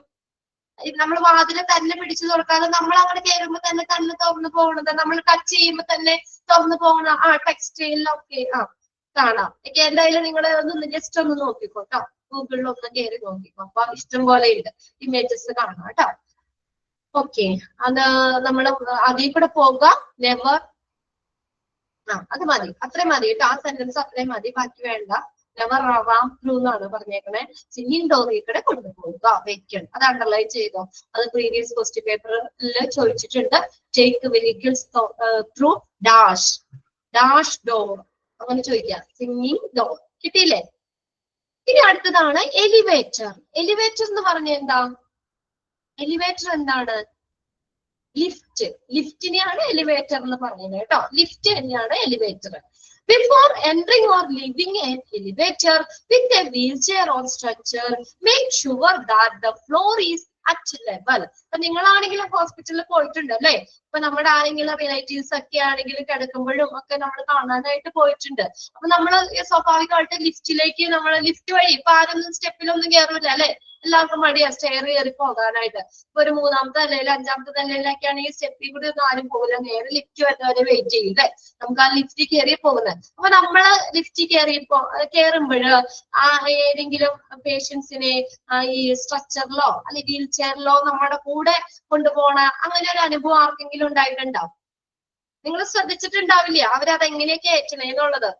നമ്മൾ വാതില് തന്നെ പിടിച്ചു തുറക്കാതെ നമ്മൾ അങ്ങനെ കയറുമ്പോ തന്നെ തുറന്നു പോകണത്, നമ്മൾ ടച്ച് ചെയ്യുമ്പോ തന്നെ തുറന്നു പോകണ ടെക്സ്റ്റൈലിലൊക്കെ കാണാം. എന്തായാലും നിങ്ങൾ ഒന്ന് ജസ്റ്റ് ഒന്ന് നോക്കിക്കോട്ടോ, ഗൂഗിളിലൊന്ന് കയറി നോക്കിക്കോ. അപ്പൊ ഇഷ്ടം പോലെ ഉണ്ട്, ഇമേജസ് കാണാം കേട്ടോ. ഓക്കെ, അത് നമ്മള് അതിൽ കൂടെ പോകുക. നെവർ, അത് മതി, അത്രയും മതി കേട്ടോ. ആ സെന്റൻസ് അത്രയും മതി, ബാക്കി വേണ്ട. നെവർ റാം ത്രൂ എന്നാണ് പറഞ്ഞേക്കണേ. സ്വിംഗിങ് ഡോറിൽ കൂടെ കൊണ്ടുപോകുക, വെഹിക്കിൾ. അത് അണ്ടർലൈൻ ചെയ്തോ, അത് പ്രീവിയസ് ക്വസ്റ്റ്യൻ പേപ്പറിൽ ചോദിച്ചിട്ടുണ്ട്. Take vehicles through dash door, അങ്ങനെ ചോദിക്കാം. സ്വിംഗിങ് ഡോർ കിട്ടിയില്ലേ? ഇനി അടുത്തതാണ് എലിവേറ്റർ. എലിവേറ്റർ എന്ന് പറഞ്ഞ എന്താ? എലിവേറ്റർ എന്താണ്? ലിഫ്റ്റ്. ലിഫ്റ്റിനെയാണ് എലിവേറ്റർ എന്ന് പറയുന്നത് കേട്ടോ. ലിഫ്റ്റ് തന്നെയാണ് elevator. Before entering or leaving an elevator with a wheelchair or structure, make sure that the floor is at level. അപ്പൊ നിങ്ങളാണെങ്കിലും ഹോസ്പിറ്റലിൽ പോയിട്ടുണ്ട് അല്ലേ? ഇപ്പൊ നമ്മുടെ ആരെങ്കിലും റിലേറ്റീവ്സ് ഒക്കെ ആണെങ്കിലും കിടക്കുമ്പോഴും ഒക്കെ നമ്മൾ കാണാനായിട്ട് പോയിട്ടുണ്ട്. അപ്പൊ നമ്മള് സ്വാഭാവികമായിട്ട് ലിഫ്റ്റിലേക്ക് ലിഫ്റ്റ് വഴി ഇപ്പൊ ആരൊന്നും സ്റ്റെപ്പിലൊന്നും കയറില്ല അല്ലെ? എല്ലാവർക്കും മടിയാ സ്റ്റെയർ കയറി പോകാനായിട്ട്. ഇപ്പൊ ഒരു 3ാമത്തെ നിലയിൽ 5ാമത്തെ നിലയിലൊക്കെ ആണെങ്കിൽ സ്റ്റെപ്പിൽ കൂടി ഒന്നും ആരും പോകില്ല, നേരെ ലിഫ്റ്റ് വരുന്നവരെ വെയിറ്റ് ചെയ്യും അല്ലെ? നമുക്ക് ആ ലിഫ്റ്റ് കയറി പോകുന്നത്. അപ്പൊ നമ്മള് ലിഫ്റ്റ് കയറുമ്പോൾ ആ ഏതെങ്കിലും പേഷ്യൻസിനെ ഈ സ്ട്രക്ചറിലോ അല്ലെങ്കിൽ വീൽ ചെയറിലോ നമ്മുടെ കൂടെ കൊണ്ടുപോകണ അങ്ങനെ ഒരു അനുഭവം ആർക്കെങ്കിലും ഉണ്ടായിട്ടുണ്ടാവും? നിങ്ങൾ ശ്രദ്ധിച്ചിട്ടുണ്ടാവില്ല അവരത് എങ്ങനെയൊക്കെ ഏറ്റണേന്നുള്ളത്?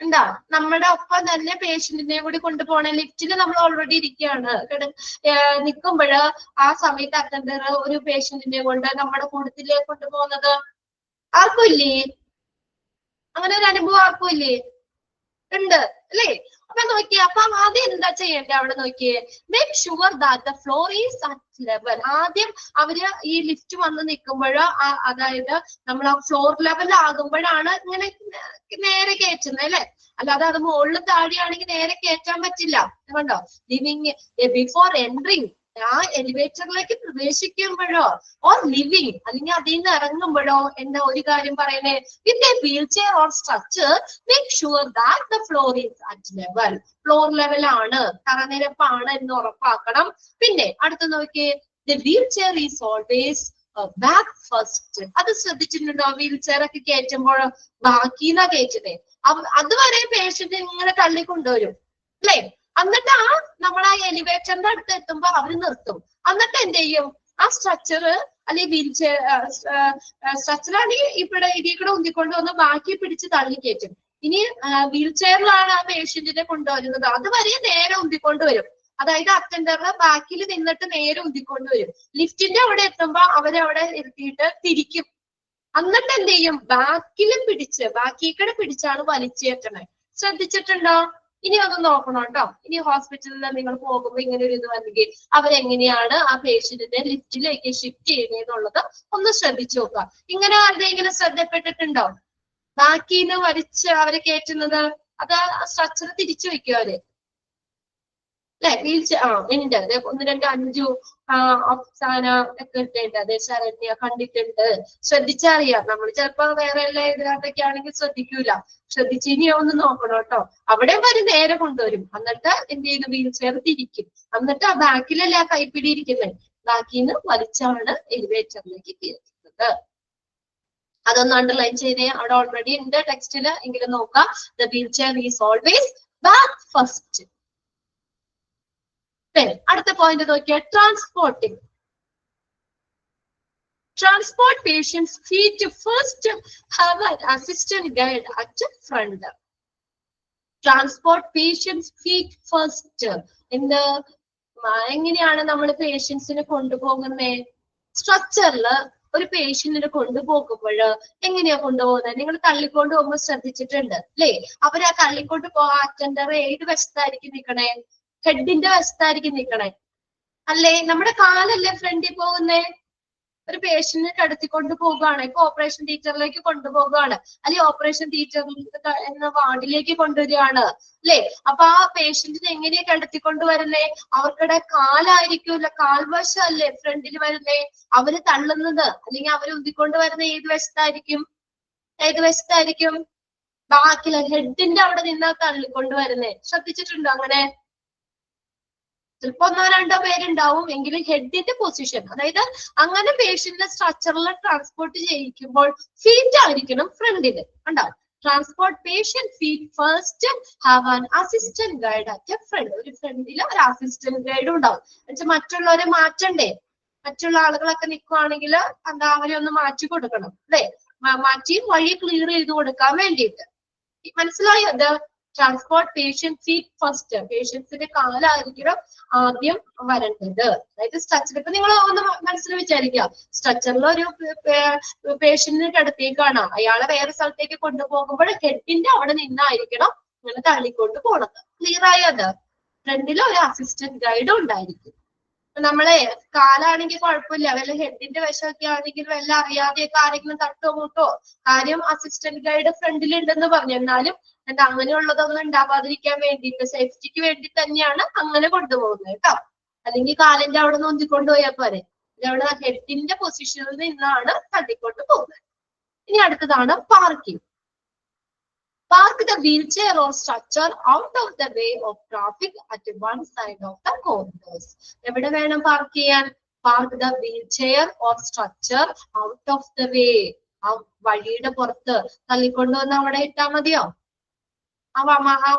എന്താ, നമ്മുടെ ഒപ്പം തന്നെ പേഷ്യന്റിനെ കൂടി കൊണ്ടുപോകണ ലിഫ്റ്റിൽ നമ്മൾ ഓൾറെഡി ഇരിക്കുകയാണ്, നിൽക്കുമ്പോൾ ആ സമയത്ത് അറ്റൻഡർ ഒരു പേഷ്യന്റിനെ കൊണ്ട് നമ്മുടെ കൂട്ടത്തിലേക്ക് കൊണ്ടുപോകുന്നത് ആർക്കും ഇല്ലേ? അങ്ങനെ ഒരു അനുഭവം ആർക്കും ഇല്ലേ? ഉണ്ട് അല്ലേ? അപ്പൊ നോക്കിയേ, അപ്പൊ ആദ്യം എന്താ ചെയ്യേണ്ടത് അവിടെ നോക്കിയേ? Make sure that the floor is at level. ആദ്യം അവര് ഈ ലിഫ്റ്റ് വന്ന് നിൽക്കുമ്പോഴോ അതായത് നമ്മൾ ആ ഫ്ലോർ ലെവൽ ആകുമ്പോഴാണ് ഇങ്ങനെ നേരെ കയറ്റുന്നത് അല്ലെ? അല്ലാതെ അത് മുകളിൽ താഴെയാണെങ്കിൽ നേരെ കയറ്റാൻ പറ്റില്ല. കണ്ടോ? ലിവിങ് ബിഫോർ എൻട്രിങ്, ആ എലിവേറ്ററിലേക്ക് പ്രവേശിക്കുമ്പോഴോ ഓർ ലിവിങ് അല്ലെങ്കിൽ അതിൽ നിന്ന് ഇറങ്ങുമ്പോഴോ എന്താ ഒരു കാര്യം പറയണേ? With a wheel chair or structure make sure that the floor is at level. Floor ലെവലാണ്, തറനിരപ്പാണ് എന്ന് ഉറപ്പാക്കണം. പിന്നെ അടുത്ത് നോക്കിയേ, the wheel chair is always back first. അത് ശ്രദ്ധിച്ചിട്ടുണ്ടോ? വീൽ ചെയർ ഒക്കെ കയറ്റുമ്പോൾ ബാക്കിന്നാ കയറ്റതേ. അതുവരെ പേഷ്യന്റ് ഇങ്ങനെ തള്ളിക്കൊണ്ടുവരും അല്ലേ? എന്നിട്ട് നമ്മൾ ആ എലിവേറ്ററിന്റെ അടുത്ത് എത്തുമ്പോ അവര് നിർത്തും. എന്നിട്ട് എന്ത് ചെയ്യും, ആ സ്ട്രക്ചർ അല്ലെങ്കിൽ വീൽ ചെയർ സ്ട്രക്ചറാണെങ്കിൽ ഇവിടെ ഇതിൽ കൂടെ ഉന്തിക്കൊണ്ട് വന്ന് ബാക്കി പിടിച്ച് തള്ളി കയറ്റും. ഇനി വീൽ ചെയറിലാണ് ആ പേഷ്യന്റിനെ കൊണ്ടുവരുന്നത്, അതുവരെ നേരെ ഉന്തിക്കൊണ്ട് വരും. അതായത് അറ്റൻഡറിന് ബാക്കിൽ നിന്നിട്ട് നേരെ ഉന്തിക്കൊണ്ട് വരും. ലിഫ്റ്റിന്റെ അവിടെ എത്തുമ്പോ അവരവിടെ ഇരുത്തിയിട്ട് തിരിക്കും. എന്നിട്ട് എന്ത് ചെയ്യും, ബാക്കിലും ബാക്കിക്കടെ പിടിച്ചാണ് വലിച്ചേറ്റണേ. ശ്രദ്ധിച്ചിട്ടുണ്ടോ? ഇനി ഒന്ന് നോക്കണം കേട്ടോ. ഇനി ഹോസ്പിറ്റലിൽ നിങ്ങൾ പോകുമ്പോൾ ഇങ്ങനെ ഒരു ഇത് വന്നെങ്കിൽ അവരെങ്ങനെയാണ് ആ പേഷ്യന്റിനെ ലിഫ്റ്റിലേക്ക് ഷിഫ്റ്റ് ചെയ്യുന്നതെന്നുള്ളത് ഒന്ന് ശ്രദ്ധിച്ചു നോക്കുക. ഇങ്ങനെ ആരുടെയെങ്കിലും ശ്രദ്ധപ്പെട്ടിട്ടുണ്ടോ? ബാക്കിന്ന് വലിച്ച് അവരെ കയറ്റുന്നത്, അത് സ്ട്രക്ചർ തിരിച്ചു വെക്കും അവര് അല്ലെ? വീൽ ഉണ്ട്. 1, 2, 5 അഫ്സാന ഒക്കെ ഇട്ടുണ്ട്. അതെ ശരണ്യ കണ്ടിട്ടുണ്ട്. ശ്രദ്ധിച്ചറിയാം. നമ്മൾ ചിലപ്പോ വേറെ എല്ലാ ഇതിനകത്തൊക്കെ ആണെങ്കിൽ ശ്രദ്ധിക്കൂല. ശ്രദ്ധിച്ച് ഇനി ഒന്ന് നോക്കണം കേട്ടോ. അവിടെ വരെ നേരെ കൊണ്ടുവരും. എന്നിട്ട് എന്ത് ചെയ്യുന്നു, വീൽ ചെയർ തിരിക്കും. എന്നിട്ട് ആ ബാക്കിലല്ല ആ കൈപ്പിടി ഇരിക്കുന്നത്, ബാക്കിന്ന് വലിച്ചാണ് എലിവേറ്ററിലേക്ക് കയറ്റുന്നത്. അതൊന്ന് അണ്ടർലൈൻ ചെയ്തേ. അവിടെ ഓൾറെഡി ഉണ്ട് ടെക്സ്റ്റില്, എങ്കിലും നോക്കാം. The wheel chair is always back first. അടുത്ത പോയിന്റ് നോക്കിയാൽ transporting. Transport patients feet first, have an assistant guide at front. Transport patients feet first. എങ്ങനെയാണ് നമ്മൾ പേഷ്യൻസിനെ കൊണ്ടുപോകുന്നേ? സ്ട്രക്ചറില് ഒരു പേഷ്യന്റിനെ കൊണ്ടുപോകുമ്പോൾ എങ്ങനെയാ കൊണ്ടുപോകുന്നത്? നിങ്ങൾ തള്ളിക്കൊണ്ട് പോകുമ്പോൾ ശ്രദ്ധിച്ചിട്ടുണ്ട് അല്ലേ? അവര് ആ തള്ളിക്കൊണ്ട് പോകാൻ അറ്റൻഡർ ഏത് വശത്തായിരിക്കും നിൽക്കണേ? ഹെഡിന്റെ വശത്തായിരിക്കും നിൽക്കണേ അല്ലേ? നമ്മുടെ കാലല്ലേ ഫ്രണ്ടിൽ പോകുന്നേ? ഒരു പേഷ്യന്റിനെ കടത്തിക്കൊണ്ട് പോകുകയാണ്, ഇപ്പൊ ഓപ്പറേഷൻ തിയേറ്ററിലേക്ക് കൊണ്ടുപോകുകയാണ്, അല്ലെങ്കിൽ ഓപ്പറേഷൻ തിയേറ്റർ എന്ന വാർഡിലേക്ക് കൊണ്ടുവരികയാണ് അല്ലെ? അപ്പൊ ആ പേഷ്യന്റിനെ എങ്ങനെയാ കടത്തിക്കൊണ്ട് വരുന്നേ? അവർക്കിടെ കാലായിരിക്കുമല്ലോ, കാൽവശം അല്ലേ ഫ്രണ്ടിൽ വരുന്നേ? അവര് തള്ളുന്നത് അല്ലെങ്കിൽ അവര് ഉന്തിക്കൊണ്ട് വരുന്ന ഏത് വശത്തായിരിക്കും? ബാക്കിലെ ഹെഡിന്റെ അവിടെ നിന്നാ തള്ളിക്കൊണ്ട് വരുന്നേ. ശ്രദ്ധിച്ചിട്ടുണ്ടോ അങ്ങനെ? ചിലപ്പോ 1 or 2 പേരുണ്ടാവും, എങ്കിലും ഹെഡിന്റെ പൊസിഷൻ, അതായത് അങ്ങനെ പേഷ്യന്റിനെ സ്ട്രക്ചറിൽ ട്രാൻസ്പോർട്ട് ചെയ്യിക്കുമ്പോൾ ഫീറ്റ് ആയിരിക്കണം ഫ്രണ്ടില്. കണ്ടോ? Transport patient feet first, have an assistant guide at front. ഒരു ഫ്രണ്ടില് ഒരു അസിസ്റ്റന്റ് ഗൈഡ് ഉണ്ടാവും. എന്നുവെച്ചാൽ മറ്റുള്ളവരെ മാറ്റണ്ടേ? മറ്റുള്ള ആളുകളൊക്കെ നിൽക്കുവാണെങ്കിൽ എന്താ, അവരെ ഒന്ന് മാറ്റി കൊടുക്കണം അല്ലെ? മാറ്റി വഴി ക്ലിയർ ചെയ്ത് കൊടുക്കാൻ വേണ്ടിയിട്ട്. മനസ്സിലായോ? അത് ട്രാൻസ്പോർട്ട് പേഷ്യന്റ് ഫീറ്റ് ഫസ്റ്റ്. പേഷ്യൻസിന്റെ കാലായിരിക്കണം ആദ്യം വരേണ്ടത്. അതായത് സ്ട്രക്ചർ, ഇപ്പൊ നിങ്ങൾ ഒന്ന് മനസ്സിൽ വിചാരിക്കുക, സ്ട്രക്ചറിൽ ഒരു പേഷ്യന്റിനെ കിടത്തിയേക്കാണ്, അയാളെ വേറെ സ്ഥലത്തേക്ക് കൊണ്ടുപോകുമ്പോൾ ഹെഡിന്റെ അവിടെ നിന്നായിരിക്കണം ഇങ്ങനെ തള്ളിക്കൊണ്ട് പോണത്. ക്ലിയർ ആയോ? അത് ഫ്രണ്ടിൽ ഒരു അസിസ്റ്റന്റ് ഗൈഡ് ഉണ്ടായിരിക്കും. നമ്മളെ കാലാണെങ്കിൽ കുഴപ്പമില്ല, വല്ല ഹെഡിന്റെ വശമൊക്കെ ആണെങ്കിൽ വല്ല അറിയാതെയൊക്കെ ആരെങ്കിലും തട്ടോ മുട്ടോ, കാര്യം അസിസ്റ്റന്റ് ഗൈഡ് ഫ്രണ്ടിൽ ഉണ്ടെന്ന് പറഞ്ഞു. എന്നാലും എന്താ, അങ്ങനെയുള്ളതൊന്നും ഉണ്ടാവാതിരിക്കാൻ വേണ്ടിയിട്ട്, സേഫ്റ്റിക്ക് വേണ്ടി തന്നെയാണ് അങ്ങനെ കൊണ്ടുപോകുന്നത് കേട്ടോ. അല്ലെങ്കിൽ കാലിന്റെ അവിടെ നിന്ന് ഒന്തിക്കൊണ്ടുപോയാൽ പോരെ. അവിടെ ഹെഡിന്റെ പൊസിഷനിൽ നിന്നാണ് തട്ടിക്കൊണ്ട് പോകുന്നത്. ഇനി അടുത്തതാണ് parking. Park the wheelchair or structure out of the way of traffic at one side of the corridors. എവിടെ വേണം പാർക്ക് ചെയ്യാൻ? Park the wheelchair or structure out of the way. ആ വഴിയുടെ പുറത്ത് തള്ളിക്കൊണ്ടുവന്ന് അവിടെ ഇട്ടാ മതിയോ? ആ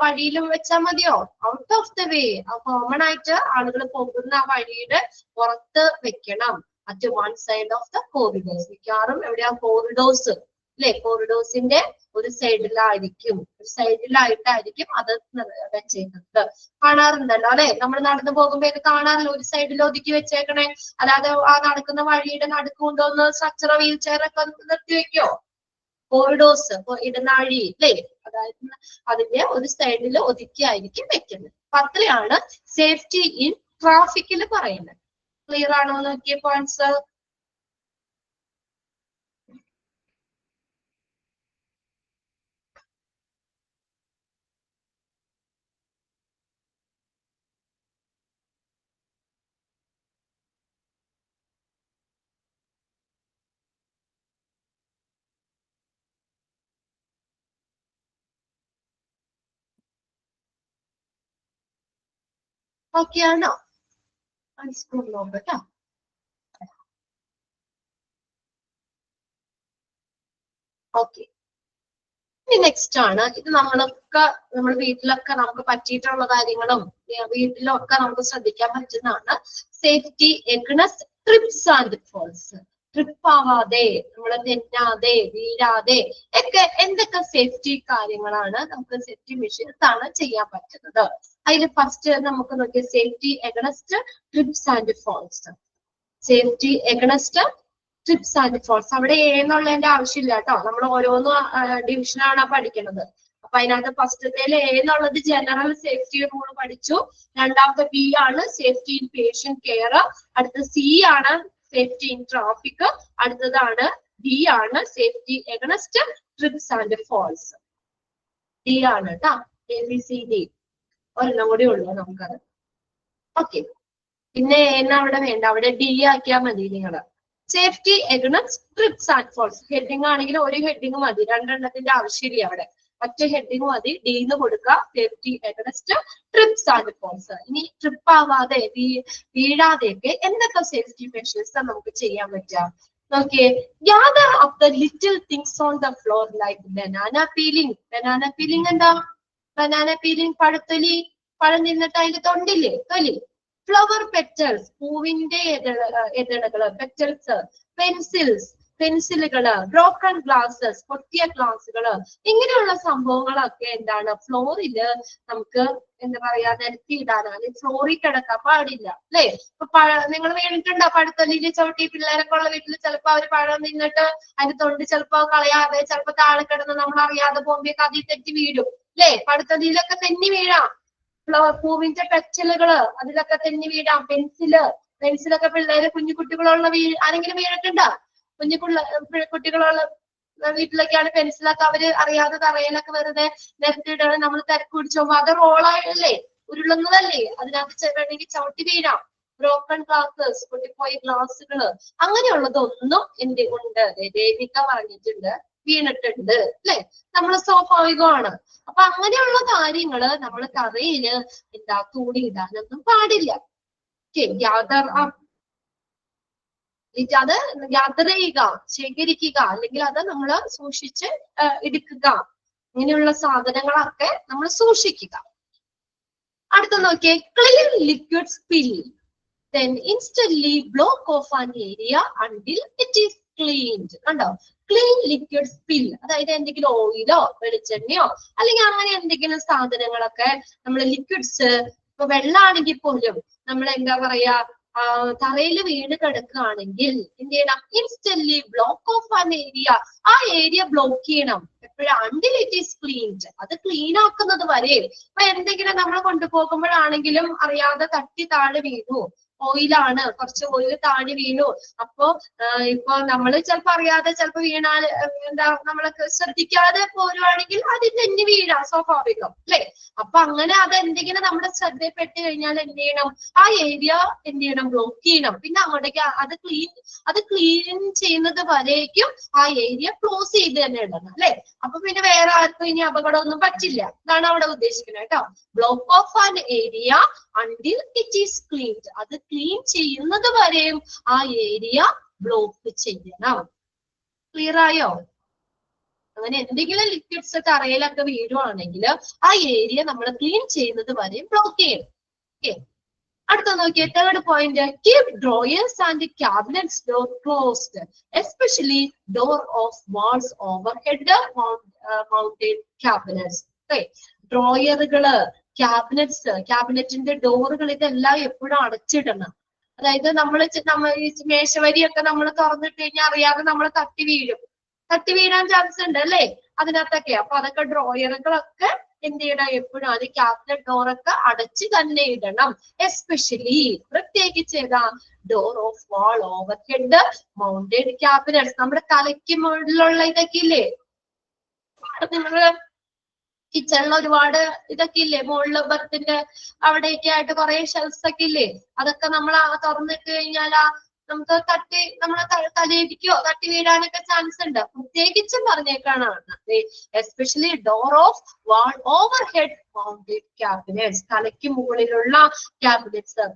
വഴിയിലും വെച്ചാൽ മതിയോ? ഔട്ട് ഓഫ് ദ വേ, ആ കോമൺ ആയിട്ട് ആളുകൾ പോകുന്ന ആ വഴിയുടെ പുറത്ത് വെക്കണം. At one side of the corridors. മിക്കവാറും എവിടെയാ? കോറിഡോഴ്സ് അല്ലെ? കോറിഡോഴ്സിന്റെ ഒരു സൈഡിലായിട്ടായിരിക്കും അത് വെച്ചേക്കുന്നത്. കാണാറുണ്ടല്ലോ അല്ലെ? നമ്മൾ നടന്നു പോകുമ്പോ കാണാറില്ല, ഒരു സൈഡിൽ ഒതുക്കി വെച്ചേക്കണേ. അല്ലാതെ ആ നടക്കുന്ന വഴിയുടെ നടുക്ക് കൊണ്ടുവന്ന് സ്ട്രക്ചർ വീൽ ചെയർ ഒക്കെ നിർത്തി വെക്കോ? കോറിഡോഴ്സ്, ഇടനാഴി അല്ലേ? അതായത് അതിന്റെ ഒരു സൈഡിൽ ഒതുക്കിയായിരിക്കും വെക്കുന്നത്. അപ്പൊ അത്രയാണ് സേഫ്റ്റി ഇൻ ട്രാഫിക്കിൽ പറയുന്നത്. ക്ലിയർ ആണോ നോക്കിയ പോയിന്റ്സ്? ഓക്കെ ആണോ? സ്കൂൾ നോക്കട്ടോ. ഓക്കെ, ഇനി നെക്സ്റ്റ് ആണ് ഇത് നമ്മളൊക്കെ നമ്മൾ വീട്ടിലൊക്കെ നമുക്ക് പറ്റിയിട്ടുള്ള കാര്യങ്ങളും വീട്ടിലൊക്കെ നമുക്ക് ശ്രദ്ധിക്കാൻ പറ്റുന്നതാണ് safety against trips and falls. Trip ആവാതെ നമ്മൾ തെന്നാതെ വീഴാതെ ഒക്കെ എന്തൊക്കെ സേഫ്റ്റി കാര്യങ്ങളാണ് നമുക്ക് സേഫ്റ്റി മെഷേഴ്സ് ആണ് ചെയ്യാൻ പറ്റുന്നത്. അതിൽ ഫസ്റ്റ് നമുക്ക് നോക്കിയ safety against trips and falls. Safety against trips and falls. അവിടെ എന്നുള്ളതിന്റെ ആവശ്യമില്ല കേട്ടോ, നമ്മൾ ഓരോന്നും ഡിവിഷനാണ് പഠിക്കുന്നത്. അപ്പൊ അതിനകത്ത് ഫസ്റ്റത്തേൽ എന്നുള്ളത് ജനറൽ സേഫ്റ്റി റൂൾ പഠിച്ചു. രണ്ടാമത്തെ ബി ആണ് സേഫ്റ്റി ഇൻ പേഷ്യന്റ് കെയർ. അടുത്ത സി ആണ് സേഫ്റ്റി ഇൻ ട്രാഫിക്. അടുത്തതാണ് ഡി ആണ് safety against trips and falls. D ആണ് കേട്ടോ, ABCD. ഒരെണ്ണം കൂടി ഉള്ളു നമുക്കത്. ഓക്കെ, പിന്നെ എന്നാ അവിടെ വേണ്ട, അവിടെ ഡി ആക്കിയാൽ മതി നിങ്ങള്. Safety against trips and falls. Heading ആണെങ്കിൽ ഒരു ഹെഡിങ് മതി, രണ്ടെണ്ണത്തിന്റെ ആവശ്യമില്ല അവിടെ. ഒറ്റ ഹെഡിങ് മതി, ഡി എന്ന് കൊടുക്കുക. Safety against trips and falls. ഇനി ട്രിപ്പ് ആവാതെ വീഴാതെയൊക്കെ എന്തൊക്കെ സേഫ്റ്റി മെഷേഴ്സ് നമുക്ക് ചെയ്യാൻ പറ്റുക നോക്കിയേ. Gather up the little things on the floor like banana peeling. Banana peeling എന്താ? ബനാന പീലിംഗ് പഴത്തൊലി, പഴം നിന്നിട്ട് അതിന്റെ തൊണ്ടില്ലേ, തൊലി. ഫ്ലവർ പെറ്റൽസ്, പൂവിന്റെ ഇതളുകള്, പെറ്റൽസ്. പെൻസിൽസ്, പെൻസിലുകള്. ബ്രോക്കൺ ഗ്ലാസസ്, പൊട്ടിയ ഗ്ലാസുകള്. ഇങ്ങനെയുള്ള സംഭവങ്ങളൊക്കെ എന്താണ് ഫ്ലോറില് നമുക്ക് എന്താ പറയാ നിരത്തിയിടാനാണ്. ഫ്ലോറിൽ കിടക്കാൻ പാടില്ല അല്ലെ. ഇപ്പൊ നിങ്ങൾ വീണിട്ടുണ്ടോ പഴത്തൊല്ലിയിൽ ചവിട്ടി? പിള്ളേരൊക്കെ ഉള്ള വീട്ടിൽ ചിലപ്പോ അവര് പഴം നിന്നിട്ട് അതിന്റെ തൊണ്ട് ചിലപ്പോ കളയാതെ ചിലപ്പോ താഴെ കിടന്ന് നമ്മൾ അറിയാതെ പോകുമ്പോഴേക്ക് അതിൽ തെറ്റി വീഴും അല്ലെ. പഴത്തൊല്ലിയിലൊക്കെ തെന്നി വീഴാം. പൂവിന്റെ പെറ്റലുകള് അതിലൊക്കെ തെന്നി വീഴാം. പെൻസിലൊക്കെ പിള്ളേര് കുഞ്ഞുകുട്ടികളുള്ള ആരെങ്കിലും വീണിട്ടുണ്ടോ? കുട്ടികളുള്ള വീട്ടിലൊക്കെയാണ് പെൻസിലൊക്കെ അവര് അറിയാതെ തറയിലൊക്കെ വെറുതെ നിരത്തിയിടാണ്. നമ്മൾ തിരക്ക് പിടിച്ചു പോകുമ്പോ അത് റോളായല്ലേ, ഉരുളുന്നതല്ലേ, അതിനകത്ത് വേണമെങ്കിൽ ചവിട്ടി വീഴാം. ബ്രോക്കൺ ഗ്ലാസസ്, പൊട്ടിപ്പോയ ഗ്ലാസുകള്, അങ്ങനെയുള്ളതൊന്നും എന്റെ ഉണ്ട്. ദേവിക പറഞ്ഞിട്ടുണ്ട്, വീണിട്ടുണ്ട് അല്ലെ, നമ്മൾ സ്വാഭാവികമാണ്. അപ്പൊ അങ്ങനെയുള്ള കാര്യങ്ങള് നമ്മൾ തറയില് എന്താ തൂണിയിടാനൊന്നും പാടില്ല. ഗ്യാദർ അത് ഗ്യാദർ ചെയ്യുക, ശേഖരിക്കുക, അല്ലെങ്കിൽ അത് നമ്മൾ സൂക്ഷിച്ച് എടുക്കുക. ഇങ്ങനെയുള്ള സാധനങ്ങളൊക്കെ നമ്മൾ സൂക്ഷിക്കുക. അടുത്ത നോക്കിയേ, clean liquid spill, then instantly block off an area until it is cleaned. കണ്ടോ, ക്ലീൻ ലിക്വിഡ് സ്പിൽ, അതായത് എന്തെങ്കിലും ഓയിലോ വെളിച്ചെണ്ണയോ അല്ലെങ്കിൽ അങ്ങനെ എന്തെങ്കിലും സാധനങ്ങളൊക്കെ നമ്മൾ ലിക്വിഡ്സ്, ഇപ്പൊ വെള്ളമാണെങ്കിൽ പോലും നമ്മൾ എന്താ പറയാ തറയിൽ വീണ് കിടക്കുകയാണെങ്കിൽ എന്ത് ചെയ്യണം? Instantly block of an area. ആ ഏരിയ ബ്ലോക്ക് ചെയ്യണം എപ്പോഴും, അണ്ടിൽ ഇറ്റ് ഈസ് ക്ലീൻഡ്. അത് ക്ലീൻ ആക്കുന്നത് വരെ. ഇപ്പൊ എന്തെങ്കിലും നമ്മൾ കൊണ്ടുപോകുമ്പോഴാണെങ്കിലും അറിയാതെ തട്ടി താഴെ വീണു, ഓയിലാണ്, കുറച്ച് ഓയിൽ താഴെ വീണു. അപ്പോ ഇപ്പൊ നമ്മൾ ചിലപ്പോ അറിയാതെ ചിലപ്പോ വീണാൽ എന്താ നമ്മളൊക്കെ ശ്രദ്ധിക്കാതെ പോരുവാണെങ്കിൽ അത് തെന്നി വീഴാം, സ്വാഭാവികം അല്ലെ. അപ്പൊ അങ്ങനെ അത് എന്തെങ്കിലും നമ്മുടെ ശ്രദ്ധയിൽപ്പെട്ട് കഴിഞ്ഞാൽ എന്ത് ചെയ്യണം? ആ ഏരിയ എന്ത് ചെയ്യണം? ബ്ലോക്ക് ചെയ്യണം. പിന്നെ അങ്ങോട്ടേക്ക് അത് ക്ലീൻ ചെയ്യുന്നത് വരേക്കും ആ ഏരിയ ക്ലോസ് ചെയ്ത് തന്നെ ഇടണം അല്ലെ. അപ്പൊ പിന്നെ വേറെ ആർക്കും ഇനി അപകടമൊന്നും പറ്റില്ല. ഇതാണ് അവിടെ ഉദ്ദേശിക്കുന്നത് കേട്ടോ. Block of an area until it is cleaned. അത് ക്ലീൻ ചെയ്യുന്നത് വരെയും ആ ഏരിയ ബ്ലോക്ക് ചെയ്യണം. ക്ലിയർ ആയോ? അങ്ങനെ എന്തെങ്കിലും ലിക്വിഡ്സ് തറയിലൊക്കെ വീഴുവാണെങ്കിൽ ആ ഏരിയ നമ്മൾ ക്ലീൻ ചെയ്യുന്നത് വരെയും ബ്ലോക്ക് ചെയ്യണം. ഓക്കെ, അടുത്ത നോക്കിയേ, third point, keep drawers and cabinets door closed, especially door of walls overhead mounted cabinets. ഡ്രോയറുകള്, ക്യാബിനറ്റിന്റെ ഡോറുകൾ, ഇതെല്ലാം എപ്പോഴും അടച്ചിടണം. അതായത് നമ്മൾ ഈ മേശവരിയൊക്കെ നമ്മൾ തുറന്നിട്ട് കഴിഞ്ഞാൽ അറിയാതെ നമ്മൾ തട്ടി വീഴാൻ ചാൻസ് ഉണ്ട് അല്ലെ അതിനകത്തൊക്കെ. അപ്പൊ അതൊക്കെ ഡ്രോയറുകളൊക്കെ എന്ത് ചെയ്യണം? എപ്പോഴും അത് ക്യാബിനറ്റ് ഡോറൊക്കെ അടച്ച് തന്നെ ഇടണം. എസ്പെഷ്യലി പ്രത്യേകിച്ച് ഏതാ? Door of wall overhead mounted cabinets. നമ്മുടെ തലയ്ക്ക് മുകളിലുള്ള ഇതൊക്കെ ഇല്ലേ, നിങ്ങള് കിച്ചണിൽ ഒരുപാട് ഇതൊക്കെ ഇല്ലേ, മുകളില് ബർത്തിന്റെ അവിടെയൊക്കെ ആയിട്ട് കുറെ ഷെൽഫ്സ് ഒക്കെ ഇല്ലേ, അതൊക്കെ നമ്മൾ തുറന്നിട്ട് കഴിഞ്ഞാൽ നമുക്ക് നമ്മളെ തലയിടിക്കോ തട്ടി വീഴാനൊക്കെ ചാൻസ് ഉണ്ട്. പ്രത്യേകിച്ചും പറഞ്ഞേക്കാണ്, especially door of wall overhead mounted cabinets, തലയ്ക്ക് മുകളിലുള്ള ക്യാബിനറ്റ്സ്.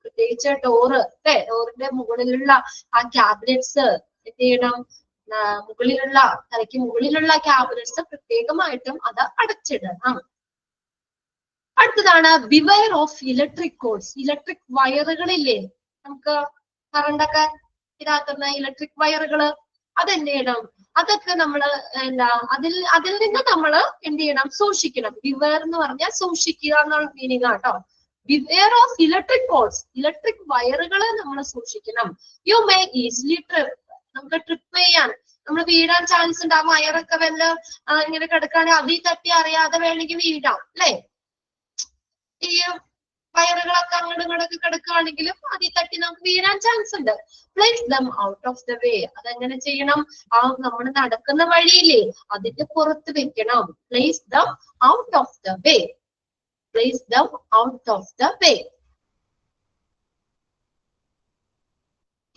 പ്രത്യേകിച്ച് ഡോറിന്റെ മുകളിലുള്ള ആ ക്യാബിനറ്റ്സ് എന്ത് ചെയ്യണം? മുകളിലുള്ള തലയ്ക്ക് മുകളിലുള്ള ക്യാബിനറ്റ്സ് പ്രത്യേകമായിട്ടും അത് അടച്ചിടണം. അടുത്തതാണ് beware of electric cords. Electric വയറുകളില്ലേ, നമുക്ക് കറണ്ടൊക്കെ ഇതാക്കുന്ന ഇലക്ട്രിക് വയറുകള്, അതെന്ത് ചെയ്യണം, അതൊക്കെ നമ്മള് അതിൽ നിന്ന് നമ്മൾ എന്ത് ചെയ്യണം, സൂക്ഷിക്കണം. ബിവെയർ എന്ന് പറഞ്ഞാൽ സൂക്ഷിക്കുക എന്നുള്ള മീനിങ് ആട്ടോ. Beware of electric cords, electric വയറുകള് നമ്മൾ സൂക്ഷിക്കണം. യു മേ ഈസിലി ട്രിപ്പ്, നമുക്ക് ട്രിപ്പ് ചെയ്യാൻ, നമ്മൾ വീഴാൻ ചാൻസ് ഉണ്ട്. ആ വയറൊക്കെ വല്ല ഇങ്ങനെ കിടക്കുകയാണെങ്കിൽ അതിൽ തട്ടി അറിയാതെ വേണമെങ്കിൽ വീഴാം അല്ലെ. ഈ വയറുകളൊക്കെ അങ്ങോട്ടും ഇങ്ങോട്ടൊക്കെ കിടക്കുകയാണെങ്കിലും അതിൽ തട്ടി നമുക്ക് വീഴാൻ ചാൻസ് ഉണ്ട്. Place them out of the way, അതെങ്ങനെ ചെയ്യണം, ആ നമ്മൾ നടക്കുന്ന വഴിയില്ലേ അതിന്റെ പുറത്ത് വെക്കണം. Place them out of the way, place them out of the way.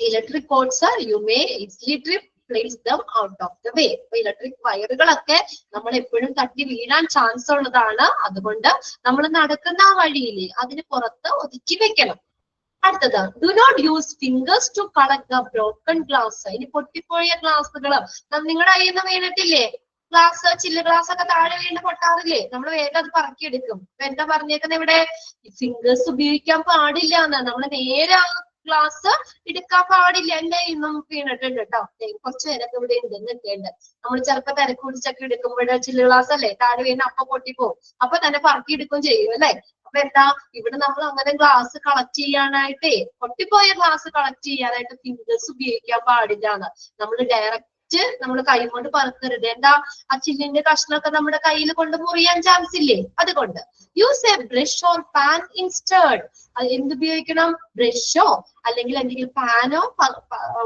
Electric cords you may easily trip, place them out of the way. അപ്പൊ ഇലക്ട്രിക് വയറുകളൊക്കെ നമ്മൾ എപ്പോഴും തട്ടി വീഴാൻ ചാൻസ് ഉള്ളതാണ്. അതുകൊണ്ട് നമ്മൾ നടക്കുന്ന ആ വഴിയില് അതിന് പുറത്ത് ഒതുക്കി വെക്കണം. അടുത്തത്, do not use fingers to collect the broken glass. ഇനി പൊട്ടിപ്പോയ ഗ്ലാസ്സുകള് നിങ്ങളുടെ കയ്യിൽ നിന്ന് വീണിട്ടില്ലേ, ഗ്ലാസ് ചില്ല് ഗ്ലാസ് ഒക്കെ താഴെ വീണ് പൊട്ടാറില്ലേ, നമ്മൾ വേഗം അത് പറക്കിയെടുക്കും. അപ്പൊ എന്താ പറഞ്ഞേക്കുന്നത് ഇവിടെ, ഫിംഗേഴ്സ് ഉപയോഗിക്കാൻ പാടില്ല എന്ന്. നമ്മൾ നേരെ ഗ്ലാസ് എടുക്കാൻ പാടില്ല. എന്റെ നമുക്ക് വീണിട്ടുണ്ട് കേട്ടോ, കുറച്ച് പേരൊക്കെ ഇവിടെ ഉണ്ടെന്നൊക്കെയുണ്ട്. നമ്മൾ ചിലപ്പോ തിരക്ക് പിടിച്ചൊക്കെ എടുക്കുമ്പോൾ ചില്ല് ഗ്ലാസ് അല്ലേ താഴെ വീണ് അപ്പൊ പൊട്ടിപ്പോവും, അപ്പൊ തന്നെ പറക്കി എടുക്കും ചെയ്യും അല്ലെ. അപ്പൊ എന്താ, ഇവിടെ നമ്മൾ അങ്ങനെ ഗ്ലാസ് കളക്ട് ചെയ്യാനായിട്ടേ, പൊട്ടിപ്പോയ ഗ്ലാസ് കളക്ട് ചെയ്യാനായിട്ട് ഫിംഗേഴ്സ് ഉപയോഗിക്കാൻ പാടില്ലാന്ന്. നമ്മൾ ഡയറക്റ്റ് നമ്മൾ കൈ കൊണ്ട് പറക്കരുത്. എന്താ, ആ ചില്ലിന്റെ കഷ്ണമൊക്കെ നമ്മുടെ കയ്യിൽ കൊണ്ട് മുറിയാൻ ചാൻസ് ഇല്ലേ. അതുകൊണ്ട് use a brush or pan instead. എന്തുപയോഗിക്കണം, ബ്രഷോ അല്ലെങ്കിൽ എന്തെങ്കിലും പാനോ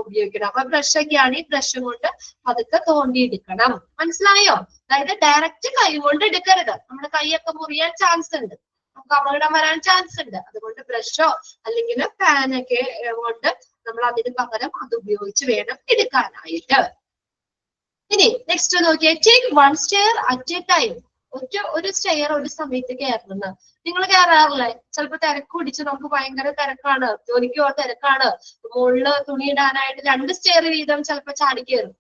ഉപയോഗിക്കണം. അപ്പൊ ബ്രഷൊക്കെയാണ്, ഈ ബ്രഷും കൊണ്ട് അതൊക്കെ തോണ്ടിയെടുക്കണം. മനസ്സിലായോ? അതായത് ഡയറക്റ്റ് കൈ കൊണ്ട് എടുക്കരുത്, നമ്മുടെ കൈയൊക്കെ മുറിയാൻ ചാൻസ് ഉണ്ട്, നമുക്ക് അപകടം വരാൻ ചാൻസ് ഉണ്ട്. അതുകൊണ്ട് ബ്രഷോ അല്ലെങ്കിൽ പാനൊക്കെ കൊണ്ട് നമ്മൾ അതിന് പകരം അത് ഉപയോഗിച്ച് വേണം എടുക്കാനായിട്ട്. ഇനി നെക്സ്റ്റ് നോക്കിയേ, take one stair at a time. ഒരു സ്റ്റെയർ ഒരു സമയത്ത് കയറണം. നിങ്ങൾ കയറാറില്ലേ? ചിലപ്പോ തിരക്ക് പിടിച്ച് നമുക്ക് ഭയങ്കര തിരക്കാണ്, ജോലിക്കോ തിരക്കാണ്, മുകളില് തുണി ഇടാനായിട്ട് 2 സ്റ്റെയർ വീതം ചിലപ്പോ ചാടി കയറും.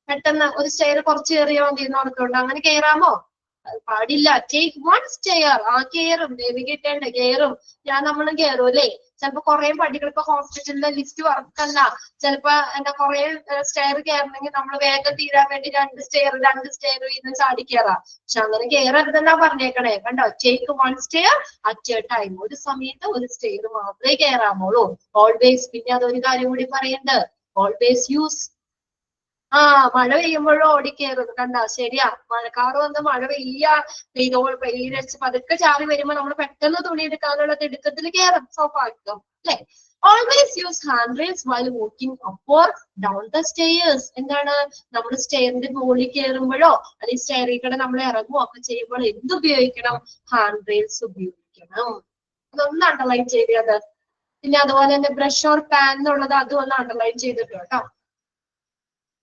പെട്ടെന്ന് ഒരു സ്റ്റെയർ കുറച്ച് കയറിയോ മതിയെന്ന് ഓർത്തുകൊണ്ട് അങ്ങനെ കയറാമോ? പാടില്ല. Take one stair. ആ കയറും, ദേവികേട്ടേണ്ട കയറും, നമ്മളും കയറും അല്ലേ. ചിലപ്പോ കുറെ പടികൾ, ഇപ്പൊ ഹോസ്പിറ്റലിലെ ലിസ്റ്റ് വർക്കല്ല, ചിലപ്പോ എന്താ കുറെ സ്റ്റെയർ കയറണമെങ്കിൽ നമ്മൾ വേഗം തീരാൻ വേണ്ടി 2 സ്റ്റെയർ വീതം ചാടി കയറാം. പക്ഷെ അങ്ങനെ കയറരുതെന്നാ പറഞ്ഞേക്കണേ. കണ്ടോ, take one stair at a time. ഒരു സമയത്ത് ഒരു സ്റ്റെയർ മാത്രമേ കയറാമുള്ളൂ. ഓൾവേസ്, പിന്നെ അതൊരു കാര്യം കൂടി പറയുന്നുണ്ട്, ഓൾവേസ് യൂസ്. മഴ പെയ്യുമ്പോഴും ഓടിക്കയറും. കണ്ട, ശരിയാ, മഴക്കാറ് വന്ന് മഴ പെയ്യച്ച് പതുക്കെ ചാറി വരുമ്പോ നമ്മൾ പെട്ടെന്ന് തുണി എടുക്കാനുള്ള തിടുക്കത്തിൽ കയറും, സ്വാഭാവികം അല്ലെ. Always use hand rails while walking up or down the stairs. എന്താണ്, നമ്മൾ സ്റ്റെയറിന്റെ മുകളിൽ കയറുമ്പോഴോ അല്ലെങ്കിൽ സ്റ്റെയറിൽ കൂടെ നമ്മൾ ഇറങ്ങുമോ ഒക്കെ ചെയ്യുമ്പോൾ എന്തുപയോഗിക്കണം, ഹാൻഡ് റെയിൽസ് ഉപയോഗിക്കണം. അതൊന്ന് അണ്ടർലൈൻ ചെയ്തത്. പിന്നെ അതുപോലെ തന്നെ ബ്രഷ് ഓർ പാൻ എന്നുള്ളത് അതും ഒന്ന് അണ്ടർലൈൻ ചെയ്തിട്ടോ കേട്ടോ.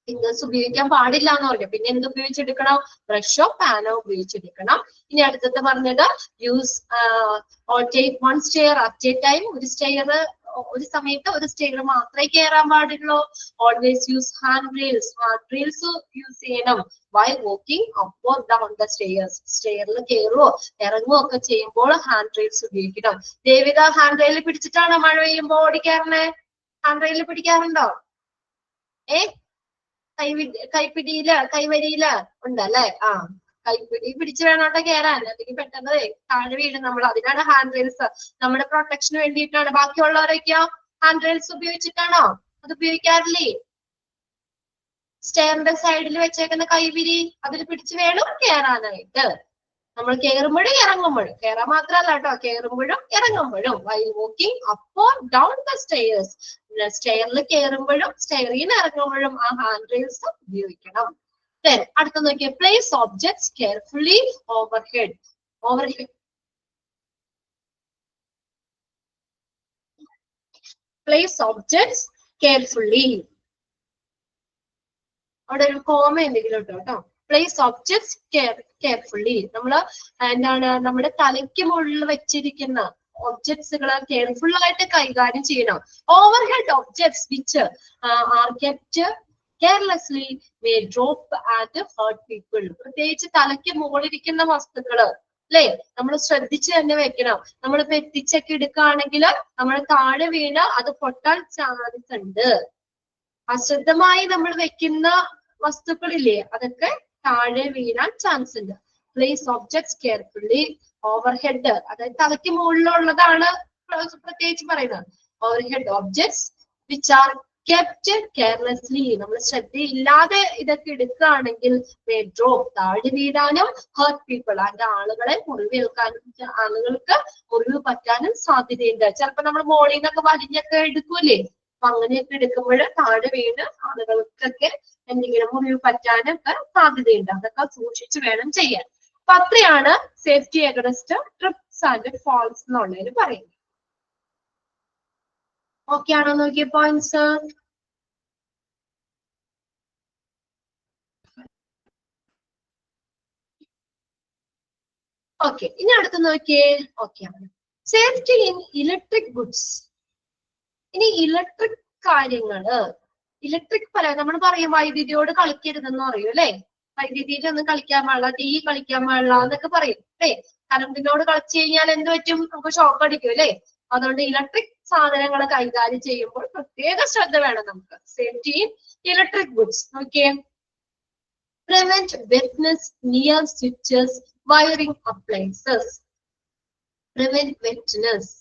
ഫിംഗേഴ്സ് ഉപയോഗിക്കാൻ പാടില്ല എന്ന് പറഞ്ഞു. പിന്നെ എന്ത് ഉപയോഗിച്ചെടുക്കണം, ബ്രഷോ പാനോ ഉപയോഗിച്ചെടുക്കണം. ഇനി അടുത്തത് പറഞ്ഞത്, use or take one stair at a time. ഒരു സമയത്ത് ഒരു സ്റ്റെയർ മാത്രമേ കയറാൻ പാടുള്ളൂ. Always use hand rails. Hand rails use ചെയ്യണം while walking up or down the stairs. സ്റ്റെയറിൽ കയറുവോ ഇറങ്ങുവോ ഒക്കെ ചെയ്യുമ്പോൾ ഹാൻഡ് റെയിൽസ് ഉപയോഗിക്കണം. ദേവിക ഹാൻഡ് റെയിൽ പിടിച്ചിട്ടാണോ മഴ പെയ്യുമ്പോ ഓടിക്കാറുണ്ടേ? Hand rail പിടിക്കാറുണ്ടോ? കൈവരിയില് ഉണ്ടല്ലേ. കൈപ്പിടി പിടിച്ച് വേണോട്ടെ കയറാൻ, അല്ലെങ്കിൽ പെട്ടെന്ന് താഴെ വീടും നമ്മൾ. അതിനാണ് ഹാൻഡ് റെയിൽസ്, നമ്മുടെ പ്രൊട്ടക്ഷന് വേണ്ടിയിട്ടാണ്. ബാക്കിയുള്ളവരൊക്കെയോ ഹാൻഡ് റെയിൽസ് ഉപയോഗിച്ചിട്ടാണോ? അത് ഉപയോഗിക്കാറില്ലേ? സ്റ്റെയറിന്റെ സൈഡിൽ വെച്ചേക്കുന്ന കൈവിരി അതിൽ പിടിച്ച് വേണം കയറാനായിട്ട്. നമ്മൾ കയറുമ്പോഴും ഇറങ്ങുമ്പോഴും, കയറാൻ മാത്രമല്ല കേട്ടോ, കയറുമ്പോഴും ഇറങ്ങുമ്പോഴും. While walking up or down the stairs. സ്റ്റെയറിൽ കയറുമ്പോഴും സ്റ്റെയറിൽ നിന്ന് ഇറങ്ങുമ്പോഴും ആ ഹാൻഡ് റെയിൽസ് ഉപയോഗിക്കണം. അടുത്ത നോക്കിയേ, place objects carefully overhead. Place objects carefully. അവിടെ ഒരു കോമ എന്തെങ്കിലും ഉണ്ടോ കേട്ടോ. Place objects carefully. നമ്മള് എന്താണ്, നമ്മുടെ തലയ്ക്ക് മുകളിൽ വെച്ചിരിക്കുന്ന ഒബ്ജക്ട്സുകളെ കെയർഫുൾ ആയിട്ട് കൈകാര്യം ചെയ്യണം. Overhead objects which are carelessly may drop and hurt people. പ്രത്യേകിച്ച് തലയ്ക്ക് മുകളിലിരിക്കുന്ന വസ്തുക്കള് അല്ലെ, നമ്മൾ ശ്രദ്ധിച്ച് തന്നെ വെക്കണം. നമ്മളിപ്പോ എത്തിച്ചൊക്കെ എടുക്കുകയാണെങ്കിൽ നമ്മൾ താഴെ വീണ് അത് പൊട്ടാൻ ചാൻസ് ഉണ്ട്. അശ്രദ്ധമായി നമ്മൾ വെക്കുന്ന വസ്തുക്കളില്ലേ, അതൊക്കെ താഴെ വീഴാൻ ചാൻസ് ഉണ്ട്. പ്ലേസ് ഒബ്ജക്ട്സ് കെയർഫുള്ളി ഓവർഹെഡ്, അതായത് തലയ്ക്ക് മുകളിലുള്ളതാണ് പ്രത്യേകിച്ച് പറയുന്നത്. Overhead objects which are kept carelessly, നമ്മൾ ശ്രദ്ധയില്ലാതെ ഇതൊക്കെ എടുക്കുകയാണെങ്കിൽ ഡ്രോപ്പ്, താഴെ വീഴാനും ഹേർട്ട് പീപ്പിൾ, അതിന്റെ ആളുകളെ മുറിവേൽക്കാനും ആളുകൾക്ക് മുറിവ് പറ്റാനും സാധ്യതയുണ്ട്. ചിലപ്പോ നമ്മൾ മോളിൽ നിന്നൊക്കെ വലിഞ്ഞൊക്കെ എടുക്കൂലേ, അപ്പൊ അങ്ങനെയൊക്കെ എടുക്കുമ്പോൾ താഴെ വീണ് ആളുകൾക്കൊക്കെ എന്തെങ്കിലും മുറിവ് പറ്റാനൊക്കെ സാധ്യതയുണ്ട്. അതൊക്കെ സൂക്ഷിച്ച് വേണം ചെയ്യാൻ. അപ്പൊ അത്രയാണ് safety against trips and falls എന്നുള്ളതിന് പറയുന്നത്. ഓക്കെ ആണോ നോക്കിയ പോയിന്റ്സ്? ഓക്കെ, ഇനി അടുത്ത് നോക്കിയേ. ഓക്കെ ആണ് സേഫ്റ്റി ഇൻ ഇലക്ട്രിക് ഗുഡ്സ്. ഇനി ഇലക്ട്രിക് കാര്യങ്ങള്, ഇലക്ട്രിക് പറയാം, നമ്മൾ പറയും വൈദ്യുതിയോട് കളിക്കരുതെന്ന് പറയും അല്ലെ, വൈദ്യുതിയിലൊന്നും കളിക്കാൻ പാടില്ല, തീ കളിക്കാൻ പാടില്ല എന്നൊക്കെ പറയും അല്ലെ. കറണ്ടിനോട് കളിച്ചു കഴിഞ്ഞാൽ എന്ത് പറ്റും, നമുക്ക് ഷോക്ക് അടിക്കും അല്ലെ. അതുകൊണ്ട് ഇലക്ട്രിക് സാധനങ്ങൾ കൈകാര്യം ചെയ്യുമ്പോൾ പ്രത്യേക ശ്രദ്ധ വേണം നമുക്ക്. സേഫ്റ്റി ഇൻ ഇലക്ട്രിക് ഗുഡ്സ് നോക്കിയേ. Prevent wetness near switches, wiring appliances. Prevent wetness,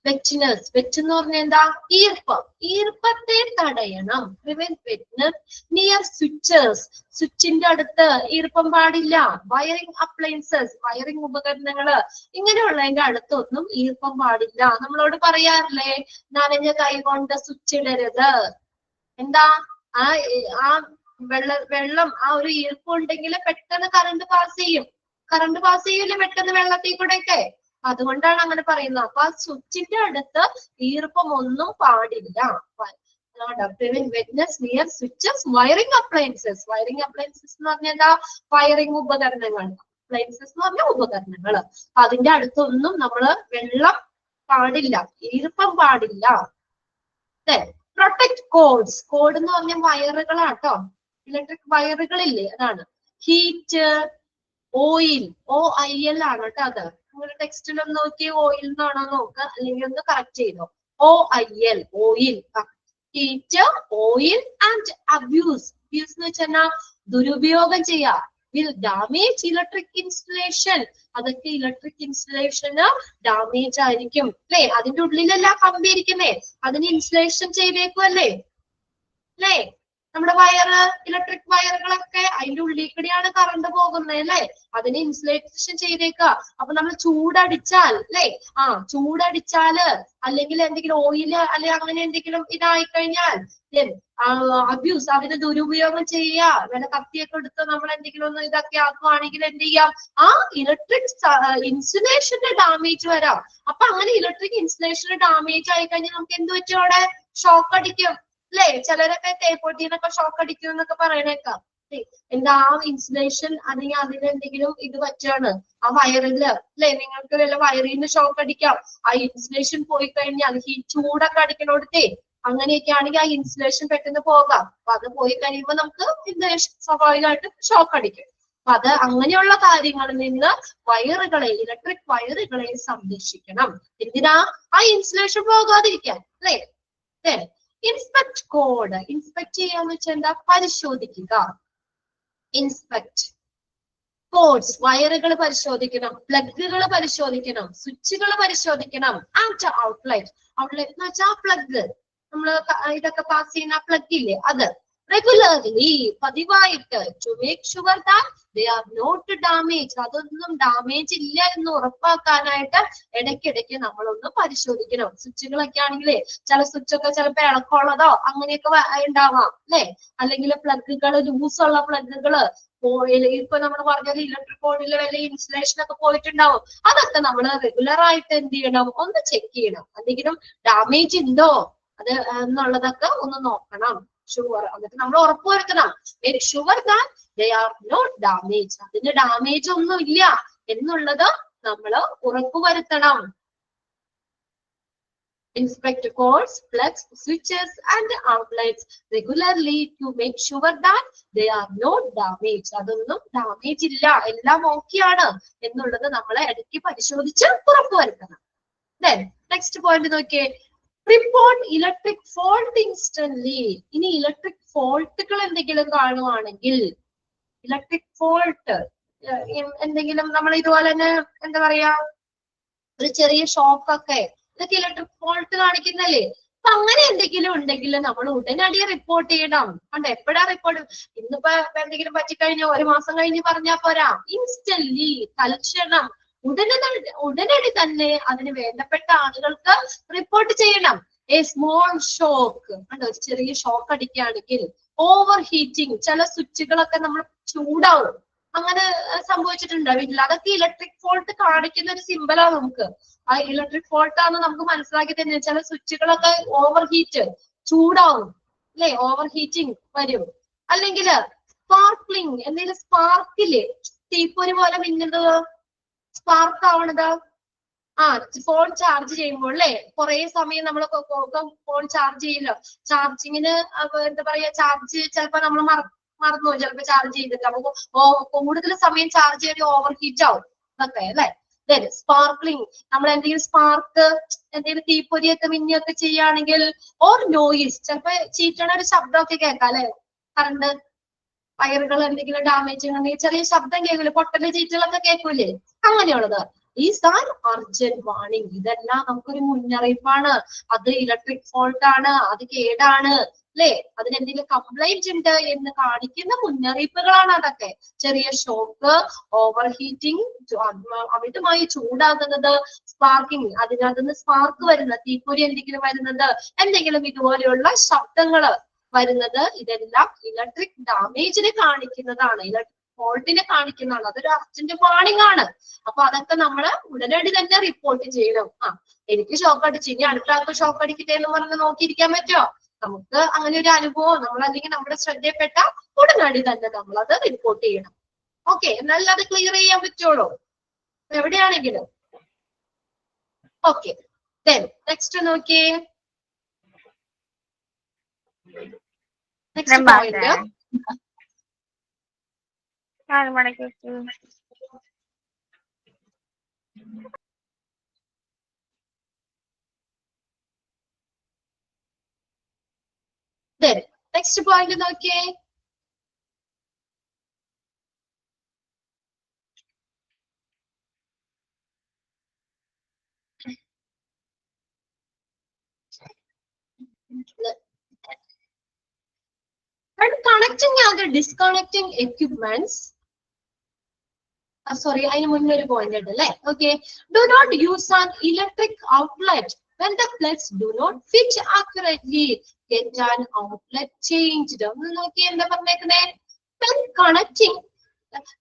wetness, wet എന്ന് പറഞ്ഞാൽ എന്താ, ഈർപ്പം, ഈർപ്പത്തെ തടയണം. പ്രിവെന്റ് വെറ്റ്നസ് നിയർ സ്വിച്ചസ്, സ്വിച്ചിന്റെ അടുത്ത് ഈർപ്പം പാടില്ല. വയറിംഗ് അപ്ലയൻസസ്, വയറിംഗ് ഉപകരണങ്ങള് ഇങ്ങനെയുള്ളതിന്റെ അടുത്തൊന്നും ഈർപ്പം പാടില്ല. നമ്മളോട് പറയാറില്ലേ, നനഞ്ഞ കൈ കൊണ്ട് സ്വിച്ച് ഇടരുത്. എന്താ, ആ വെള്ളം ആ ഒരു ഈർപ്പം ഉണ്ടെങ്കിൽ പെട്ടെന്ന് കറണ്ട് പാസ് ചെയ്യും. കറണ്ട് പാസ് ചെയ്യൂലേ പെട്ടെന്ന് വെള്ളത്തിൽ കൂടെ ഒക്കെ, അതുകൊണ്ടാണ് അങ്ങനെ പറയുന്നത്. അപ്പൊ ആ സ്വിച്ചിന്റെ അടുത്ത് ഈർപ്പം ഒന്നും പാടില്ല. Wetness near switches, wiring appliances. Wiring appliances എന്ന് പറഞ്ഞാൽ എന്താ, വയറിംഗ് ഉപകരണങ്ങൾ. അപ്ലയൻസസ് എന്ന് പറഞ്ഞാൽ ഉപകരണങ്ങൾ. അതിന്റെ അടുത്തൊന്നും നമ്മള് വെള്ളം പാടില്ല, ഈർപ്പം പാടില്ല. പ്രൊട്ടക്ട് കോഡ്സ്, കോഡ് എന്ന് പറഞ്ഞാൽ വയറുകളാട്ടോ, ഇലക്ട്രിക് വയറുകളില്ലേ, അതാണ്. ഹീറ്റ്, ഓയിൽ, OIL ആണ് കേട്ടോ അത്. നിങ്ങളുടെ ടെക്സ്റ്റിൽ ഒന്ന് നോക്കി ഓയിൽ എന്നാണോ നോക്കുക, അല്ലെങ്കിൽ ഒന്ന് കറക്റ്റ് ചെയ്തോ. OIL, oil. Heat, oil and abuse. Abuse എന്ന് വെച്ചാൽ ദുരുപയോഗം ചെയ്യാ. വിൽ ഡാമേജ് ഇലക്ട്രിക് ഇൻസ്റ്റലേഷൻ, അതൊക്കെ ഇലക്ട്രിക് ഇൻസ്റ്റലേഷന് ഡാമേജ് ആയിരിക്കും അല്ലെ. അതിന്റെ ഉള്ളിലല്ല കമ്പി ഇരിക്കുന്നേ, അതിന് ഇൻസ്റ്റലേഷൻ ചെയ്തേക്കും അല്ലേ. നമ്മുടെ വയറ്, ഇലക്ട്രിക് വയറുകളൊക്കെ അതിന്റെ ഉള്ളിൽ കൂടിയാണ് കറണ്ട് പോകുന്നത് അല്ലെ. അതിന് ഇൻസുലേഷൻ ചെയ്തേക്കുക. അപ്പൊ നമ്മൾ ചൂടടിച്ചാൽ അല്ലെ, ചൂടടിച്ചാല് അല്ലെങ്കിൽ എന്തെങ്കിലും ഓയില് അല്ലെ അങ്ങനെ എന്തെങ്കിലും ഇതായി കഴിഞ്ഞാൽ അബ്യൂസ്, അതിന് ദുരുപയോഗം ചെയ്യുക, വല്ല കത്തിയൊക്കെ എടുത്ത് നമ്മൾ എന്തെങ്കിലും ഒന്ന് ഇതൊക്കെ ആക്കുവാണെങ്കിൽ എന്ത് ചെയ്യാം, ആ ഇലക്ട്രിക് ഇൻസുലേഷന്റെ ഡാമേജ് വരാം. അപ്പൊ അങ്ങനെ ഇലക്ട്രിക് ഇൻസുലേഷന്റെ ഡാമേജ് ആയി കഴിഞ്ഞാൽ നമുക്ക് എന്ത് പറ്റും, അവിടെ ഷോക്ക് അടിക്കും അല്ലെ. ചിലരൊക്കെ തേപ്പൊട്ടിന്നൊക്കെ ഷോക്ക് അടിക്കും എന്നൊക്കെ പറയണേക്കാം. എന്താ, ആ ഇൻസുലേഷൻ അല്ലെങ്കിൽ അതിനെന്തെങ്കിലും ഇത് പറ്റാണ് ആ വയറില് അല്ലെ. നിങ്ങൾക്ക് വല്ല വയറിൽ നിന്ന് ഷോക്ക് അടിക്കാം. ആ ഇൻസുലേഷൻ പോയി കഴിഞ്ഞാൽ ഈ ചൂടൊക്കെ അടിക്കണോടത്തേ അങ്ങനെയൊക്കെ ആണെങ്കിൽ ആ ഇൻസുലേഷൻ പെട്ടെന്ന് പോകാം. അപ്പൊ അത് പോയി കഴിയുമ്പോൾ നമുക്ക് ഇൻസുലേഷൻ സ്വാഭാവികമായിട്ടും ഷോക്ക് അടിക്കും. അപ്പൊ അത് അങ്ങനെയുള്ള കാര്യങ്ങളിൽ നിന്ന് വയറുകളെ, ഇലക്ട്രിക് വയറുകളെ സംരക്ഷിക്കണം. എന്തിനാ, ആ ഇൻസുലേഷൻ പോകാതിരിക്കാൻ അല്ലെ. ഇൻസ്പെക്ട് കോഡ്, ഇൻസ്പെക്ട് ചെയ്യാന്ന് വെച്ചാൽ എന്താ, പരിശോധിക്കുക. ഇൻസ്പെക്ട് കോഡ്സ്, വയറുകൾ പരിശോധിക്കണം, പ്ലഗുകൾ പരിശോധിക്കണം, സ്വിച്ചുകൾ പരിശോധിക്കണം. ആൻഡ് ഔട്ട്ലെറ്റ്, ഔട്ട്ലെറ്റ് എന്ന് വെച്ചാൽ പ്ലഗ്, നമ്മള് ഇതൊക്കെ പാസ് ചെയ്യുന്ന പ്ലഗ് ഇല്ലേ, അത് റെഗുലർലി, പതിവായിട്ട്. To make sure that they are not damage, അതൊന്നും ഡാമേജ് ഇല്ല എന്ന് ഉറപ്പാക്കാനായിട്ട് ഇടയ്ക്കിടയ്ക്ക് നമ്മളൊന്ന് പരിശോധിക്കണം. സ്വിച്ചുകളൊക്കെ ആണെങ്കിലേ ചില സ്വിച്ചൊക്കെ ചിലപ്പോൾ ഇളക്കമുള്ളതോ അങ്ങനെയൊക്കെ ഉണ്ടാവാം അല്ലെ. അല്ലെങ്കിൽ പ്ലഗുകൾ, ലൂസുള്ള പ്ലഗുകള്, ഇപ്പൊ നമ്മൾ പറഞ്ഞത് ഇലക്ട്രിക് ബോർഡിൽ വല്ല ഇൻസുലേഷൻ ഒക്കെ പോയിട്ടുണ്ടാവും. അതൊക്കെ നമ്മൾ റെഗുലർ ആയിട്ട് എന്ത് ചെയ്യണം, ഒന്ന് ചെക്ക് ചെയ്യണം. എന്തെങ്കിലും ഡാമേജ് ഉണ്ടോ അത് എന്നുള്ളതൊക്കെ ഒന്ന് നോക്കണം. ഷുവർ, എന്നിട്ട് നമ്മൾ ഉറപ്പുവരുത്തണം. Make sure that they are not damage, അതിന് ഡാമേജ് ഒന്നും ഇല്ല എന്നുള്ളത് നമ്മൾ ഉറപ്പുവരുത്തണം. Inspect coils, plugs, switches and outlets regularly to make sure that they are not damaged. അതൊന്നും ഡാമേജ് ഇല്ല, എല്ലാം ഓക്കെയാണ് എന്നുള്ളത് നമ്മളെ ഇടയ്ക്ക് പരിശോധിച്ച് ഉറപ്പുവരുത്തണം. Then next point നോക്കിയേ, report electric fault instantly. ഇനി ഇലക്ട്രിക് ഫോൾട്ടുകൾ എന്തെങ്കിലും കാണുവാണെങ്കിൽ, ഇലക്ട്രിക് ഫോൾട്ട് എന്തെങ്കിലും നമ്മൾ ഇതുപോലെ തന്നെ എന്താ പറയാ, ഒരു ചെറിയ ഷോക്ക് ഒക്കെ, ഇതൊക്കെ ഇലക്ട്രിക് ഫോൾട്ട് കാണിക്കുന്നല്ലേ. അപ്പൊ അങ്ങനെ എന്തെങ്കിലും ഉണ്ടെങ്കിൽ നമ്മൾ ഉടനടി റിപ്പോർട്ട് ചെയ്യണം. കണ്ടോ, എപ്പോഴാ റിപ്പോർട്ട്? ഇന്നിപ്പോ എന്തെങ്കിലും പറ്റിക്കഴിഞ്ഞാൽ 1 മാസം കഴിഞ്ഞ് പറഞ്ഞാൽ പോരാ, ഇൻസ്റ്റന്റ്ലി, തൽക്ഷണം, ഉടനടി തന്നെ അതിന് വേണ്ടപ്പെട്ട ആളുകൾക്ക് റിപ്പോർട്ട് ചെയ്യണം. എ സ്മോൾ ഷോക്ക്, കണ്ടോ, ഒരു ചെറിയ ഷോക്ക് അടിക്കുകയാണെങ്കിൽ, ഓവർ ഹീറ്റിംഗ്, ചില സ്വിച്ചുകളൊക്കെ നമ്മൾ ചൂടാവും, അങ്ങനെ സംഭവിച്ചിട്ടുണ്ടാവില്ല. അതൊക്കെ ഇലക്ട്രിക് ഫോൾട്ട് കാണിക്കുന്ന ഒരു സിമ്പലാണ്. നമുക്ക് ആ ഇലക്ട്രിക് ഫോൾട്ട് ആണെന്ന് നമുക്ക് മനസ്സിലാക്കി തന്നെ. ചില സ്വിച്ചുകളൊക്കെ ഓവർ ഹീറ്റ്, ചൂടാവും അല്ലെ, ഓവർ ഹീറ്റിംഗ് വരും. അല്ലെങ്കിൽ സ്പാർക്ലിംഗ്, എന്തെങ്കിലും സ്പാർക്കില്ലേ, തീപ്പൊരി പോലെ മിന്നുന്നത്, സ്പാർക്ക് ആവണത്. ഫോൺ ചാർജ് ചെയ്യുമ്പോൾ അല്ലെ, കുറെ സമയം നമ്മൾ ഫോൺ ചാർജ് ചെയ്യില്ലോ, ചാർജിങ്ങിന് എന്താ പറയാ, ചാർജ് ചിലപ്പോ നമ്മൾ മറന്നു പോകും, ചിലപ്പോ ചാർജ് ചെയ്തിട്ട് നമുക്ക് കൂടുതൽ സമയം ചാർജ് ചെയ്ത് ഓവർ ഹീറ്റ് ആവും എന്നൊക്കെ അല്ലെ. സ്പാർക്ലിംഗ്, നമ്മൾ എന്തെങ്കിലും സ്പാർക്ക്, എന്തെങ്കിലും തീപ്പൊരിയൊക്കെ മിന്നിയൊക്കെ ചെയ്യുകയാണെങ്കിൽ, ഓർ നോയിസ്, ചിലപ്പോ ചീറ്റണ ഒരു ശബ്ദമൊക്കെ കേൾക്കാം അല്ലെ, കറണ്ട് വയറുകൾ എന്തെങ്കിലും ഡാമേജ് ഉണ്ടെങ്കിൽ ചെറിയ ശബ്ദം കേൾക്കില്ലേ, പൊട്ടല് ചീറ്റുകളൊക്കെ കേൾക്കൂലേ, അങ്ങനെയുള്ളത്. Is an urgent warning. ഇതെല്ലാം നമുക്കൊരു മുന്നറിയിപ്പാണ്. അത് ഇലക്ട്രിക് ഫോൾട്ട് ആണ്, അത് കേടാണ് അല്ലെ, അതിനെന്തെങ്കിലും കംപ്ലൈന്റ് ഉണ്ട് എന്ന് കാണിക്കുന്ന മുന്നറിയിപ്പുകളാണ് അതൊക്കെ. ചെറിയ ഷോക്ക്, ഓവർ ഹീറ്റിംഗ്, അമിതമായി ചൂടാകുന്നത്, സ്പാർക്കിംഗ്, അതിനകത്ത് നിന്ന് സ്പാർക്ക് വരുന്നത്, തീപ്പൊരി എന്തെങ്കിലും വരുന്നത്, എന്തെങ്കിലും ഇതുപോലെയുള്ള ശബ്ദങ്ങള് വരുന്നത്, ഇതെല്ലാം ഇലക്ട്രിക് ഡാമേജിനെ കാണിക്കുന്നതാണ്, ഇലക്ട്രിക് ഫോൾട്ടിനെ കാണിക്കുന്നതാണ്. അതൊരു അർജന്റ് വാർണിംഗ് ആണ്. അപ്പൊ അതൊക്കെ നമ്മൾ ഉടനടി തന്നെ റിപ്പോർട്ട് ചെയ്യണം. എനിക്ക് ഷോക്ക് അടിച്ചു, ഇനി അടുത്ത ആൾക്ക് ഷോക്ക് അടിക്കട്ടെ എന്ന് പറഞ്ഞ് നോക്കിയിരിക്കാൻ പറ്റുമോ? നമുക്ക് അങ്ങനെ ഒരു അനുഭവം നമ്മൾ അല്ലെങ്കിൽ നമ്മുടെ ശ്രദ്ധയിൽപ്പെട്ട ഉടനടി തന്നെ നമ്മൾ അത് റിപ്പോർട്ട് ചെയ്യണം. ഓക്കെ, എന്നാലും അത് ക്ലിയർ ചെയ്യാൻ പറ്റുള്ളൂ എവിടെയാണെങ്കിലും. ഓക്കെ, നെക്സ്റ്റ് നോക്കിയേ, നെക്സ്റ്റ് പോയിന്റ്. നെക്സ്റ്റ് പോയിന്റ് നോക്കിയേ, and connecting and disconnecting equipments. Sorry, അതിന് മുന്നേ ഒരു പോയിന്റ് ഉണ്ട് അല്ലെ. Okay, do not use an electric outlet when the plugs do not fit accurately. Get an outlet changed. ഒന്ന് നോക്കി എന്താ പറഞ്ഞേക്കുന്നേ, when connecting,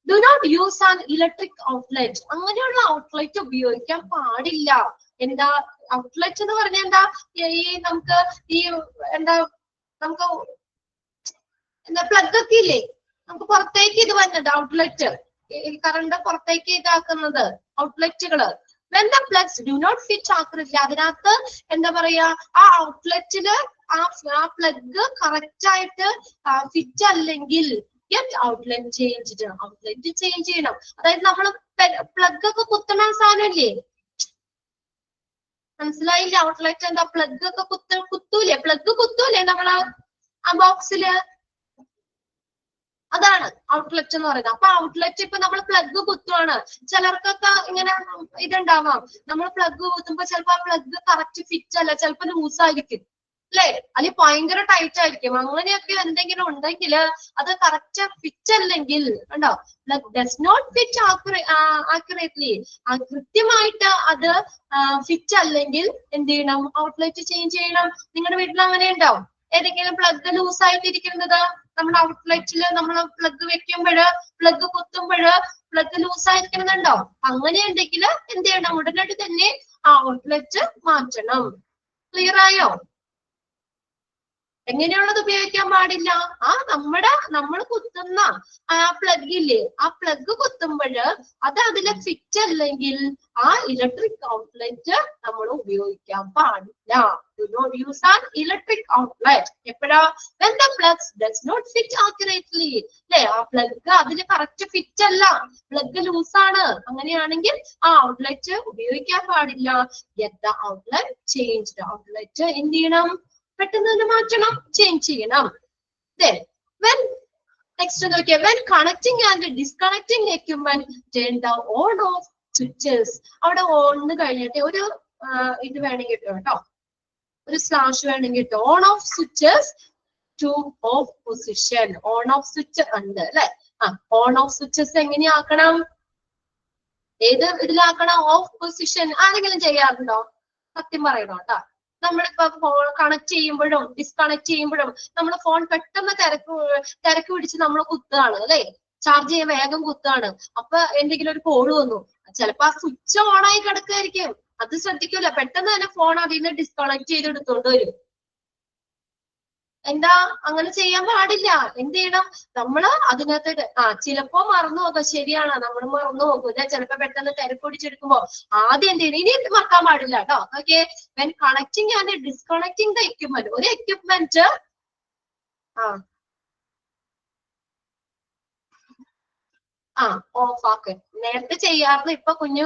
do not use an electric outlet. അങ്ങനെയുള്ള outlet ഉപയോഗിക്കാൻ പാടില്ല. എന്താ ഔട്ട്ലെറ്റ് എന്ന് പറഞ്ഞാൽ എന്താ, ഈ നമുക്ക് ഈ എന്താ, നമുക്ക് എന്താ പ്ലഗ് ഒക്കെ ഇല്ലേ, നമുക്ക് പുറത്തേക്ക് ഇത് വന്നത് ഔട്ട്ലെറ്റ്, കറണ്ട് പുറത്തേക്ക് ഇതാക്കുന്നത് ഔട്ട്ലെറ്റുകള്. when the plugs do not fit accurately, അതിനകത്ത് എന്താ പറയാ, ആ ഔട്ട്ലെറ്റില് ആ പ്ലഗ് കറക്റ്റ് ആയിട്ട് ഫിറ്റ് അല്ലെങ്കിൽ get outlet changed. Outlet change ചെയ്യണം. അതായത് നമ്മൾ പ്ലഗ് ഒക്കെ കുത്തണ സാധനമില്ലേ, മനസ്സിലായില്ലേ? ഔട്ട്ലെറ്റ് എന്താ, പ്ലഗ് ഒക്കെ കുത്തൂലേ, പ്ലഗ് കുത്തൂലേ നമ്മള് ആ ബോക്സില്, അതാണ് ഔട്ട്ലെറ്റ് എന്ന് പറയുന്നത്. അപ്പൊ ഔട്ട്ലെറ്റ് ഇപ്പൊ നമ്മൾ പ്ലഗ് കുത്തുവാണ്, ചിലർക്കൊക്കെ ഇങ്ങനെ ഇതുണ്ടാവാം, നമ്മൾ പ്ലഗ് കുത്തുമ്പോ ചിലപ്പോ ആ പ്ലഗ് കറക്റ്റ് ഫിറ്റ് അല്ല, ചിലപ്പോ ലൂസ് ആയിരിക്കും അല്ലെ, അല്ലെങ്കിൽ ഭയങ്കര ടൈറ്റ് ആയിരിക്കും. അങ്ങനെയൊക്കെ എന്തെങ്കിലും ഉണ്ടെങ്കിൽ അത് കറക്റ്റ് ഫിറ്റ് അല്ലെങ്കിൽ ഉണ്ടോ, plug does not fit accurately, കൃത്യമായിട്ട് അത് ഫിറ്റ് അല്ലെങ്കിൽ എന്ത് ചെയ്യണം, ഔട്ട്ലെറ്റ് ചേഞ്ച് ചെയ്യണം. നിങ്ങളുടെ വീട്ടിൽ അങ്ങനെ ഉണ്ടാവും, ഏതെങ്കിലും പ്ലഗ് ലൂസ് ആയിട്ടിരിക്കുന്നത്, നമ്മുടെ ഔട്ട്ലെറ്റില് നമ്മൾ പ്ലഗ് വെക്കുമ്പോഴ്, പ്ലഗ് കുത്തുമ്പോഴ് പ്ലഗ് ലൂസ് ആയിരിക്കണമെന്നുണ്ടോ? അങ്ങനെ ഉണ്ടെങ്കിൽ എന്ത് ചെയ്യണം, ഉടനടി തന്നെ ആ ഔട്ട്ലെറ്റ് മാറ്റണം. ക്ലിയർ ആയോ? എങ്ങനെയുള്ളത് ഉപയോഗിക്കാൻ പാടില്ല? നമ്മൾ കുത്തുന്ന ആ പ്ലഗ് ഇല്ലേ, ആ പ്ലഗ് കുത്തുമ്പോൾ അത് അതിലെ ഫിറ്റ് അല്ലെങ്കിൽ ആ ഇലക്ട്രിക് ഔട്ട്ലെറ്റ് നമ്മൾ ഉപയോഗിക്കാൻ പാടില്ല. Do not use an electric outlet. എപ്പോഴാ? when the plug does not fit accurately. അല്ലെ, ആ പ്ലഗ് അതിന് കറക്റ്റ് ഫിറ്റ് അല്ല, പ്ലഗ് ലൂസ് ആണ്, അങ്ങനെയാണെങ്കിൽ ആ ഔട്ട്ലെറ്റ് ഉപയോഗിക്കാൻ പാടില്ല. get the outlet changed. Outlet എന്ത് ചെയ്യണം? പെട്ടെന്ന് തന്നെ മാറ്റണം, ചേഞ്ച് ചെയ്യണം. then when next നോക്കിയേ, when connecting and disconnecting equipment, turn the on off switches. അവിടെ ഓൺ കഴിഞ്ഞിട്ട് ഒരു ഇത് വേണമെങ്കിൽ കേട്ടോ, ഒരു സ്ലാഷ് വേണമെങ്കിൽ on off switches to off position. On off switch ഉണ്ട് അല്ലെ? ഓൺ ഓഫ് സ്വിച്ചസ് എങ്ങനെയാക്കണം? ഏത് ഇതിലാക്കണം? Of position. ആരെങ്കിലും ചെയ്യാറുണ്ടോ? സത്യം പറയണോ കേട്ടോ. നമ്മളിപ്പോ ഫോൺ കണക്ട് ചെയ്യുമ്പോഴും ഡിസ്കണക്ട് ചെയ്യുമ്പോഴും നമ്മൾ ഫോൺ പെട്ടെന്ന് തിരക്ക് പിടിച്ച് നമ്മൾ കുത്തുകയാണ് അല്ലെ, ചാർജ് ചെയ്യാൻ വേഗം കുത്തുകയാണ്. അപ്പൊ എന്തെങ്കിലും ഒരു കോള് വന്നു, ചിലപ്പോ ആ സ്വിച്ച് ഓൺ ആയി കിടക്കായിരിക്കും, അത് ശ്രദ്ധിക്കൂല, പെട്ടെന്ന് തന്നെ ഫോൺ അതിൽ നിന്ന് ഡിസ്കണക്ട് ചെയ്ത് എടുത്തോണ്ട് വരും. എന്താ? അങ്ങനെ ചെയ്യാൻ പാടില്ല. എന്ത് ചെയ്യണം? നമ്മള് അതിനകത്ത് ചിലപ്പോ മറന്നു പോകും. ശരിയാണ്, നമ്മൾ മറന്നു പോകും. ചിലപ്പോ പെട്ടെന്ന് തിരക്ക് പിടിച്ചെടുക്കുമ്പോ ആദ്യം എന്ത് ചെയ്യണം? ഇനി മറക്കാൻ പാടില്ല കേട്ടോ. Okay, when connecting and disconnecting the equipment. ഒരു എക്യുപ്മെന്റ് ഓഫ് ആക്കും. നേരത്തെ ചെയ്യാറുണ്ട്, ഇപ്പൊ കുഞ്ഞു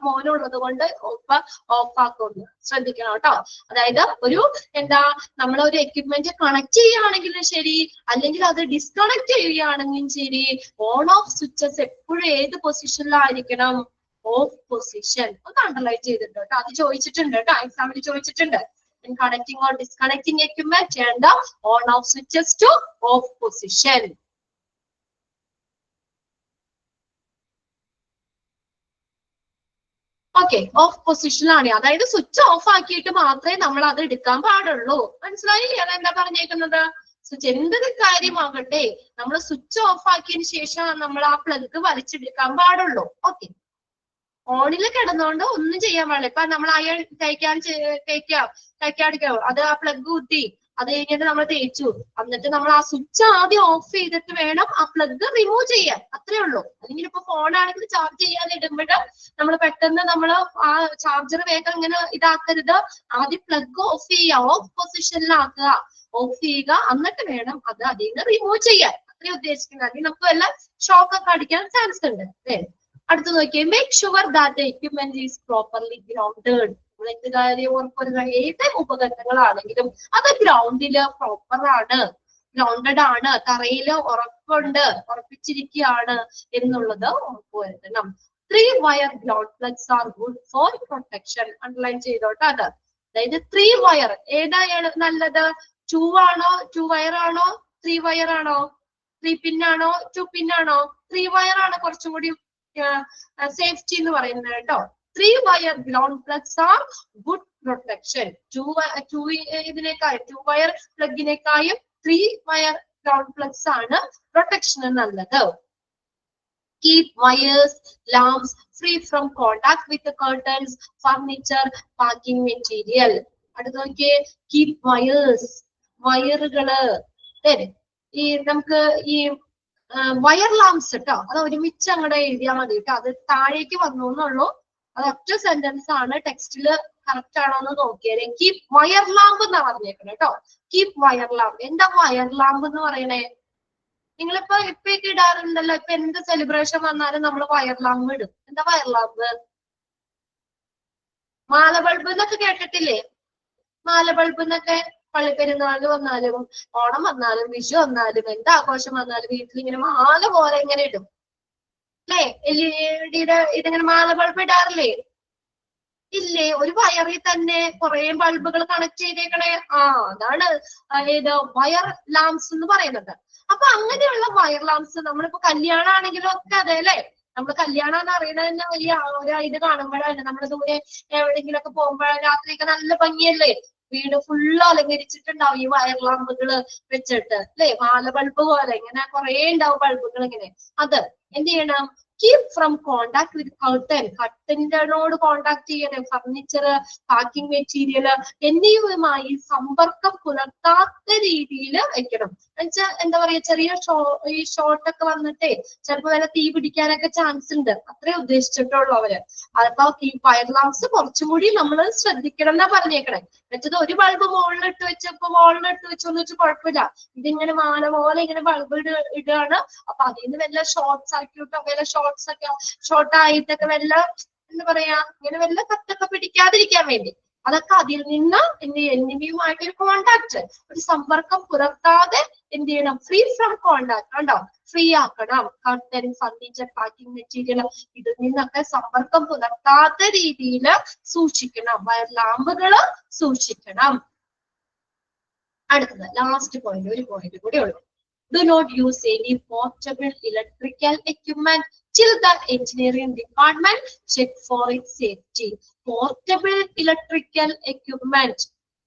മോനുള്ളത് കൊണ്ട് ഇപ്പൊ ഓഫ് ആക്കുന്നു. ശ്രദ്ധിക്കണം കേട്ടോ. അതായത് നമ്മൾ ഒരു എക്യുപ്മെന്റ് കണക്ട് ചെയ്യുകയാണെങ്കിലും ശരി, അല്ലെങ്കിൽ അത് ഡിസ്കണക്ട് ചെയ്യുകയാണെങ്കിലും ശരി, ഓൺ ഓഫ് സ്വിച്ചസ് എപ്പോഴും ഏത് പൊസിഷനിലായിരിക്കണം? Off position. ഒന്ന് അണ്ടർലൈൻ ചെയ്തിട്ടുണ്ട് കേട്ടോ, അത് ചോദിച്ചിട്ടുണ്ട് കേട്ടോ, എക്സാമിന് ചോദിച്ചിട്ടുണ്ട്. Connecting or disconnecting equipment, turn the on off switches to off position. Okay, off പൊസിഷനിലാണ്. അതായത് സ്വിച്ച് ഓഫ് ആക്കിയിട്ട് മാത്രമേ നമ്മൾ അത് എടുക്കാൻ പാടുള്ളൂ. മനസ്സിലായി അതെന്താ പറഞ്ഞേക്കുന്നത്? സ്വിച്ച് എന്തൊരു കാര്യമാകട്ടെ, നമ്മൾ സ്വിച്ച് ഓഫ് ആക്കിയതിനു ശേഷം നമ്മൾ ആ പ്ലഗ് വലിച്ചെടുക്കാൻ പാടുള്ളൂ. ഓക്കെ, ഓണിൽ കിടന്നുകൊണ്ട് ഒന്നും ചെയ്യാൻ പാടില്ല. ഇപ്പൊ നമ്മൾ അയൺ തയ്ക്കാടിക്കോ, അത് ആ പ്ലഗ് കുത്തി അത് കഴിഞ്ഞിട്ട് നമ്മൾ തേച്ചു, എന്നിട്ട് നമ്മൾ ആ സ്വിച്ച് ആദ്യം ഓഫ് ചെയ്തിട്ട് വേണം ആ പ്ലഗ് റിമൂവ് ചെയ്യാൻ. അത്രേ ഉള്ളൂ. അല്ലെങ്കിൽ ഇപ്പൊ ഫോണാണെങ്കിൽ ചാർജ് ചെയ്യാൻ ഇടുമ്പോൾ നമ്മൾ പെട്ടെന്ന് ആ ചാർജർ വേഗം ഇങ്ങനെ ഇതാക്കരുത്. ആദ്യം പ്ലഗ് ഓഫ് ചെയ്യുക, ഓഫ് പൊസിഷനിലാക്കുക, ഓഫ് ചെയ്യുക, എന്നിട്ട് വേണം അത് അതിൽ നിന്ന് റിമൂവ് ചെയ്യാൻ. അത്രയും ഉദ്ദേശിക്കുന്നത്. അല്ലെങ്കിൽ നമുക്ക് വല്ല ഷോക്ക് ഒക്കെ അടിക്കാൻ ചാൻസ് ഉണ്ട്. അടുത്ത് നോക്കിയേ, make sure that equipment is properly grounded. എന്ത് കാര്യം ഓർക്കുക, ഏത് ഉപകരണങ്ങളാണെങ്കിലും അത് ഗ്രൗണ്ടില് പ്രോപ്പർ ആണ്, ഗ്രൗണ്ടഡ് ആണ്, തറയില് ഉറപ്പിച്ചിരിക്കുകയാണ് എന്നുള്ളത് ഉറപ്പുവരുത്തണം. 3 wire ground plugs are good for protection. Underline ചെയ്തോട്ടെ അത്. അതായത് 3 wire ഏതായാണ് നല്ലത്? 2 ആണോ, 2 wire ആണോ, 3 wire ആണോ, 3 pin ആണോ, 2 pin ആണോ? 3 wire ആണ് കുറച്ചും കൂടി സേഫ്റ്റി എന്ന് പറയുന്നത് കേട്ടോ. 3 wire ground plugs are good protection. 2 wire പ്ലഗിനേക്കാളും 3 wire ground plugs ആണ് പ്രൊട്ടക്ഷൻ നല്ലത്. Keep wires, lamps free from contact with the curtains, furniture, parking material. അടുത്ത നോക്കിയേ, keep wires, വയറുകള്. നമുക്ക് ഈ വയർ ലാംപ്സ് കേട്ടോ, അത് ഒരുമിച്ച് അങ്ങോട്ട് എഴുതിയാൽ മതി കേട്ടോ. അത് താഴേക്ക് വന്നു എന്നുള്ളൂ, അത് ഒറ്റ സെന്റൻസ് ആണ്. ടെക്സ്റ്റില് കറക്റ്റ് ആണോ എന്ന് നോക്കിയാലേ. കീപ് വയർ ലാമ്പ് എന്നാ പറഞ്ഞേക്കുന്നത് കേട്ടോ. Keep wire lamp. എന്താ വയർ ലാമ്പ് എന്ന് പറയണേ? നിങ്ങളിപ്പോ ഇപ്പൊക്കെ ഇടാറുണ്ടല്ലോ, ഇപ്പൊ എന്ത് സെലിബ്രേഷൻ വന്നാലും നമ്മൾ വയർ ലാമ്പ് ഇടും. എന്താ വയർ ലാമ്പ്? മാല ബൾബ് എന്നൊക്കെ കേട്ടിട്ടില്ലേ? മാല ബൾബ് എന്നൊക്കെ പള്ളിപ്പെരുന്നാൾ വന്നാലും ഓണം വന്നാലും വിഷു വന്നാലും എന്ത് ആഘോഷം വന്നാലും വീട്ടിൽ ഇങ്ങനെ മാല പോലെ ഇങ്ങനെ ഇടും അല്ലേ? LED ഇതിങ്ങനെ മാല ബൾബ് ഇടാറില്ലേ? ഇല്ലേ? ഒരു വയറിൽ തന്നെ കുറെ ബൾബുകൾ കണക്ട് ചെയ്തേക്കണേ. അതാണ് ഏത് വയർ ലാംപ്സ് എന്ന് പറയുന്നത്. അപ്പൊ അങ്ങനെയുള്ള വയർ ലാംപ്സ് നമ്മളിപ്പോ കല്യാണം ആണെങ്കിലും ഒക്കെ അതെ അല്ലെ? നമ്മൾ കല്യാണം എന്ന് അറിയണത് തന്നെ വലിയ ഒരു ഇത് കാണുമ്പോഴാണ്. നമ്മൾ ദൂരെ എവിടെയെങ്കിലും ഒക്കെ പോകുമ്പോഴ രാത്രിയൊക്കെ നല്ല ഭംഗിയല്ലേ, വീട് ഫുള്ള് അലങ്കരിച്ചിട്ടുണ്ടാവും ഈ വയർ ലാമ്പുകള് വെച്ചിട്ട് അല്ലെ? മാല ബൾബ് പോലെ ഇങ്ങനെ കുറെ ഉണ്ടാവും ബൾബുകൾ ഇങ്ങനെ. അത് എന്ത് ചെയ്യണം? keep from contact with curtain. കർട്ടനോട് കോണ്ടാക്ട് ചെയ്യണം. ഫർണിച്ചർ, പാക്കിംഗ് മെറ്റീരിയൽ എന്നിവയുമായി സമ്പർക്കം പുലർത്താത്ത രീതിയിൽ വെക്കണം. എന്നുവെച്ചാൽ എന്താ പറയാ, ചെറിയ ഈ ഷോർട്ടൊക്കെ വന്നിട്ടേ ചിലപ്പോ വല്ല തീ പിടിക്കാനൊക്കെ ചാൻസ് ഉണ്ട്. അത്രേ ഉദ്ദേശിച്ചിട്ടുള്ളൂ അവര്. അപ്പൊ ഈ ഫയർ ലാംപ്സ് കുറച്ചും കൂടി നമ്മൾ ശ്രദ്ധിക്കണം എന്നാ പറഞ്ഞേക്കണേ. മറ്റത് ഒരു ബൾബ് മുകളിലിട്ട് വെച്ചപ്പോ മുകളിലിട്ട് വെച്ചോന്ന് വെച്ചാൽ കുഴപ്പമില്ല. ഇതിങ്ങനെ മാല പോലെ ഇങ്ങനെ ബൾബ് ഇടുകയാണ്. അപ്പൊ അതിൽ നിന്ന് വല്ല ഷോർട്ട് സർക്യൂട്ടോ വല്ല ഷോർട്ട് ആയിട്ടൊക്കെ വല്ല എന്താ പറയാ ഇങ്ങനെ വല്ല കത്തൊക്കെ പിടിക്കാതിരിക്കാൻ വേണ്ടി അതൊക്കെ അതിൽ നിന്ന് എന്നിവയുമായിട്ടൊരു കോണ്ടാക്ട്, ഒരു സമ്പർക്കം പുലർത്താതെ എന്ത് ചെയ്യണം, ഫ്രീ ഫ്രം കോണ്ടാക്ട് കണ്ടോ, ഫ്രീ ആക്കണം. കർട്ടൻ, ഫർണിച്ചർ, പാക്കിംഗ് മെറ്റീരിയൽ ഇതിൽ നിന്നൊക്കെ സമ്പർക്കം പുലർത്താത്ത രീതിയിൽ സൂക്ഷിക്കണം. വയർ ലാമ്പുകള് സൂക്ഷിക്കണം. അടുത്തത് ലാസ്റ്റ് പോയിന്റ്, ഒരു പോയിന്റ് കൂടി ഉള്ളു. Do not use any portable electrical equipment till the engineering department check for its safety. Portable electrical equipment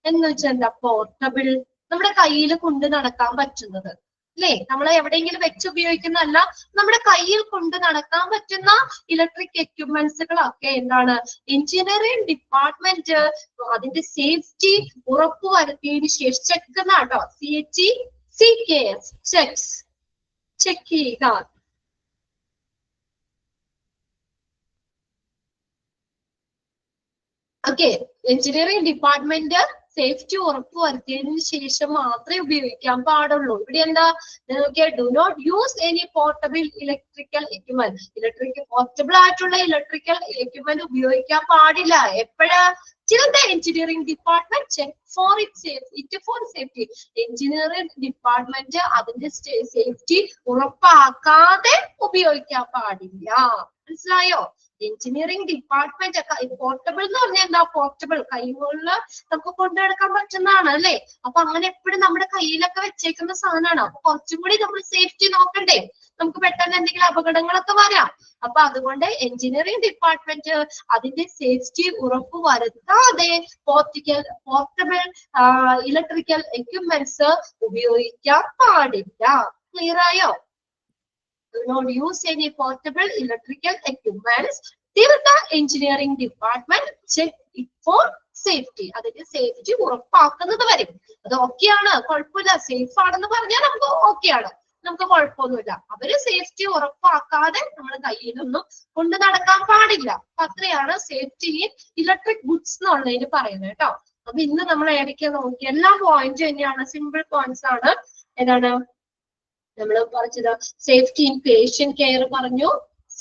എന്ന് വെച്ചാൽ എന്താ? പോർട്ടബിൾ, നമ്മുടെ കയ്യിൽ കൊണ്ട് നടക്കാൻ പറ്റുന്നത് അല്ലേ? നമ്മൾ എവിടെയെങ്കിലും വെച്ച് ഉപയോഗിക്കുന്നതല്ല, നമ്മുടെ കയ്യിൽ കൊണ്ട് നടക്കാൻ പറ്റുന്ന ഇലക്ട്രിക് എക്യുപ്മെന്റ്സുകളൊക്കെ എന്താണ്, എഞ്ചിനീയറിംഗ് ഡിപ്പാർട്ട്മെന്റ് അതിന്റെ സേഫ്റ്റി ഉറപ്പുവരുത്തിയതിനു ശേഷം ചെക്കുന്ന കേട്ടോ. CKS checks, ചെക്ക് ചെയ്യുക. ഓക്കെ, എഞ്ചിനീയറിംഗ് ഡിപ്പാർട്ട്മെന്റ് സേഫ്റ്റി ഉറപ്പുവരുത്തിയതിനു ശേഷം മാത്രമേ ഉപയോഗിക്കാൻ പാടുള്ളൂ. ഇവിടെ എന്താ do not use any portable electrical equipment. Portable ആയിട്ടുള്ള ഇലക്ട്രിക്കൽ എക്യുപ്മെന്റ് ഉപയോഗിക്കാൻ പാടില്ല. എപ്പോഴാ? till the engineering department check for its safety. Engineering department അതിന്റെ സേഫ്റ്റി ഉറപ്പാക്കാതെ ഉപയോഗിക്കാൻ പാടില്ല. മനസ്സിലായോ? എഞ്ചിനീയറിംഗ് ഡിപ്പാർട്ട്മെന്റ് പോർട്ടബിൾ എന്ന് പറഞ്ഞാൽ എന്താ? പോർട്ടബിൾ, കൈകളിൽ നമുക്ക് കൊണ്ടു നടക്കാൻ പറ്റുന്നതാണ് അല്ലെ? അപ്പൊ അങ്ങനെ എപ്പോഴും നമ്മുടെ കയ്യിലൊക്കെ വെച്ചേക്കുന്ന സാധനമാണ്. അപ്പൊ കുറച്ചും കൂടി നമ്മൾ സേഫ്റ്റി നോക്കണ്ടേ? നമുക്ക് പെട്ടെന്ന് എന്തെങ്കിലും അപകടങ്ങളൊക്കെ വരാം. അപ്പൊ അതുകൊണ്ട് എഞ്ചിനീയറിംഗ് ഡിപ്പാർട്ട്മെന്റ് അതിന്റെ സേഫ്റ്റി ഉറപ്പ് വരുത്താതെ പോർട്ടബിൾ ഇലക്ട്രിക്കൽ എക്യുപ്മെന്റ്സ് ഉപയോഗിക്കാൻ പാടില്ല. ക്ലിയർ ആയോ? Do not use any portable electrical equipments till the engineering department check it for safety. അതിന്റെ സേഫ്റ്റി ഉറപ്പാക്കുന്നത് വരെ. അത് ഓക്കെയാണ്, കുഴപ്പമില്ല, സേഫ് ആണെന്ന് പറഞ്ഞാൽ നമുക്ക് ഓക്കെയാണ്, നമുക്ക് കുഴപ്പമൊന്നുമില്ല. അവര് സേഫ്റ്റി ഉറപ്പാക്കാതെ നമ്മുടെ കയ്യിലൊന്നും കൊണ്ട് നടക്കാൻ പാടില്ല. അപ്പൊ അത്രയാണ് സേഫ്റ്റി ഇൻ ഇലക്ട്രിക് ഗുഡ്സ് എന്നുള്ളതിന് പറയുന്നത് കേട്ടോ. അപ്പൊ ഇന്ന് നമ്മൾ ഏതൊക്കെ നോക്കി, എല്ലാ പോയിന്റും തന്നെയാണ്, സിമ്പിൾ പോയിന്റ്സ് ആണ്. ഏതാണ് നമ്മൾ പറഞ്ഞത്? സേഫ്റ്റി ഇൻ പേഷ്യന്റ് കെയർ പറഞ്ഞു,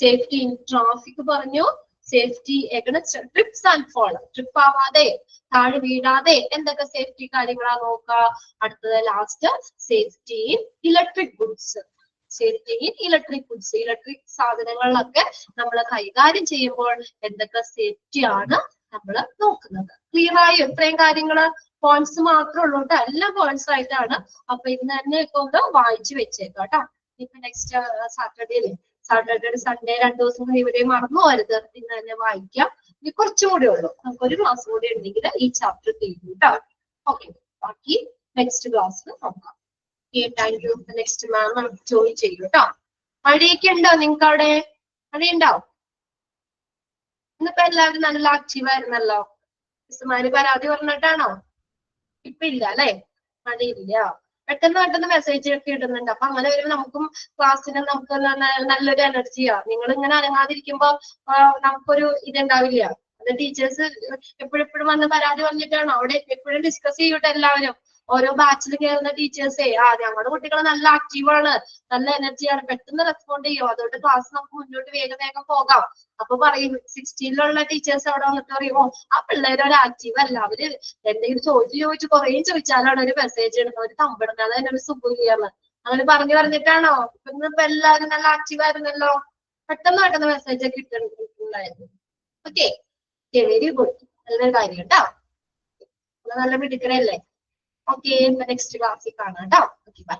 സേഫ്റ്റി ഇൻ ട്രാഫിക് പറഞ്ഞു, safety against trips and fall, trip ആവാതെ താഴെ വീഴാതെ എന്തൊക്കെ സേഫ്റ്റി കാര്യങ്ങളാ നോക്കുക. അടുത്തത് last safety in electric goods. Safety in electric goods, electric സാധനങ്ങളിലൊക്കെ നമ്മൾ കൈകാര്യം ചെയ്യുമ്പോൾ എന്തൊക്കെ സേഫ്റ്റി ആണ് നമ്മൾ നോക്കുന്നത്. ക്ലിയർ ആയോ? ഇത്രയും കാര്യങ്ങള് പോയിന്റ്സ് മാത്രമേ ഉള്ളൂ കേട്ടോ, എല്ലാ പോയിന്റ്സ് ആയിട്ടാണ്. അപ്പൊ ഇന്ന് തന്നെ ഇപ്പൊ ഒന്ന് വായിച്ചു വെച്ചേക്കാം കേട്ടോ. ഇപ്പൊ നെക്സ്റ്റ് സാറ്റർഡേ അല്ലേ, സാറ്റർഡേ സൺഡേ 2 ദിവസം കഴിയുമ്പോഴേ മറന്നു പോരുത്. ഇന്ന് തന്നെ വായിക്കാം. ഇനി കുറച്ചും കൂടെ ഉള്ളൂ, നമുക്കൊരു ക്ലാസ് കൂടെ ഉണ്ടെങ്കിൽ ഈ ചാപ്റ്റർ തീരും കേട്ടോ. ഓക്കെ, ബാക്കി നെക്സ്റ്റ് ക്ലാസ്സിൽ നോക്കാം. Thank you. Next ma'am join ചെയ്യും കേട്ടോ. മഴയൊക്കെ ഉണ്ടോ നിങ്ങൾക്ക് അവിടെ? മഴയുണ്ടോ? ഇന്നിപ്പോ എല്ലാവരും നല്ല ആക്റ്റീവ് ആയിരുന്നല്ലോ. മിസ്സുമാര് പരാതി പറഞ്ഞിട്ടാണോ? ഇപ്പൊ ഇല്ല അല്ലെ, മഴയില്ല. പെട്ടെന്ന് മെസ്സേജ് ഒക്കെ ഇടുന്നുണ്ട്. അപ്പൊ അങ്ങനെ വരുമ്പോ നമുക്കും ക്ലാസ്സിന് നമുക്ക് നല്ലൊരു എനർജിയാ. നിങ്ങൾ ഇങ്ങനെ അനങ്ങാതിരിക്കുമ്പോ നമുക്കൊരു ഇതുണ്ടാവില്ല. അത് ടീച്ചേഴ്സ് എപ്പോഴെപ്പോഴും വന്ന് പരാതി പറഞ്ഞിട്ടാണോ? അവിടെ എപ്പോഴും ഡിസ്കസ് ചെയ്യൂട്ടെ എല്ലാവരും. ഓരോ ബാച്ചിൽ കയറുന്ന ടീച്ചേഴ്സേ ഞങ്ങളുടെ കുട്ടികൾ നല്ല ആക്റ്റീവാണ്, നല്ല എനർജിയാണ്, പെട്ടെന്ന് റെസ്പോണ്ട് ചെയ്യും. അതുകൊണ്ട് ക്ലാസ് നമുക്ക് മുന്നോട്ട് വേഗം പോകാം. അപ്പൊ പറയും 16-ലുള്ള ടീച്ചേഴ്സ് അവിടെ വന്നിട്ട് പറയും, ആ പിള്ളേര് ഒരു ആക്റ്റീവ് അല്ല, അവര് എന്തെങ്കിലും ചോദിച്ചു കുറേ ചോദിച്ചാലാണ് ഒരു മെസ്സേജ് ഇടുന്നത്, ഒരു തമ്പിടുന്നത്, അത് തന്നെ ഒരു സുഖമില്ലാന്ന് അങ്ങനെ പറഞ്ഞിട്ടാണോ? ഇപ്പൊ എല്ലാവരും നല്ല ആക്റ്റീവ് ആയിരുന്നല്ലോ, പെട്ടെന്ന് മെസ്സേജ് ഒക്കെ ഇട്ടിട്ടുണ്ടായിരുന്നു. ഓക്കെ, വെരി ഗുഡ്, നല്ലൊരു കാര്യം കേട്ടോ. നല്ല മിടുക്കരല്ലേ? ഓക്കെ, നെക്സ്റ്റ് ക്ലാസ്സിൽ കാണാം കേട്ടോ. Okay, by.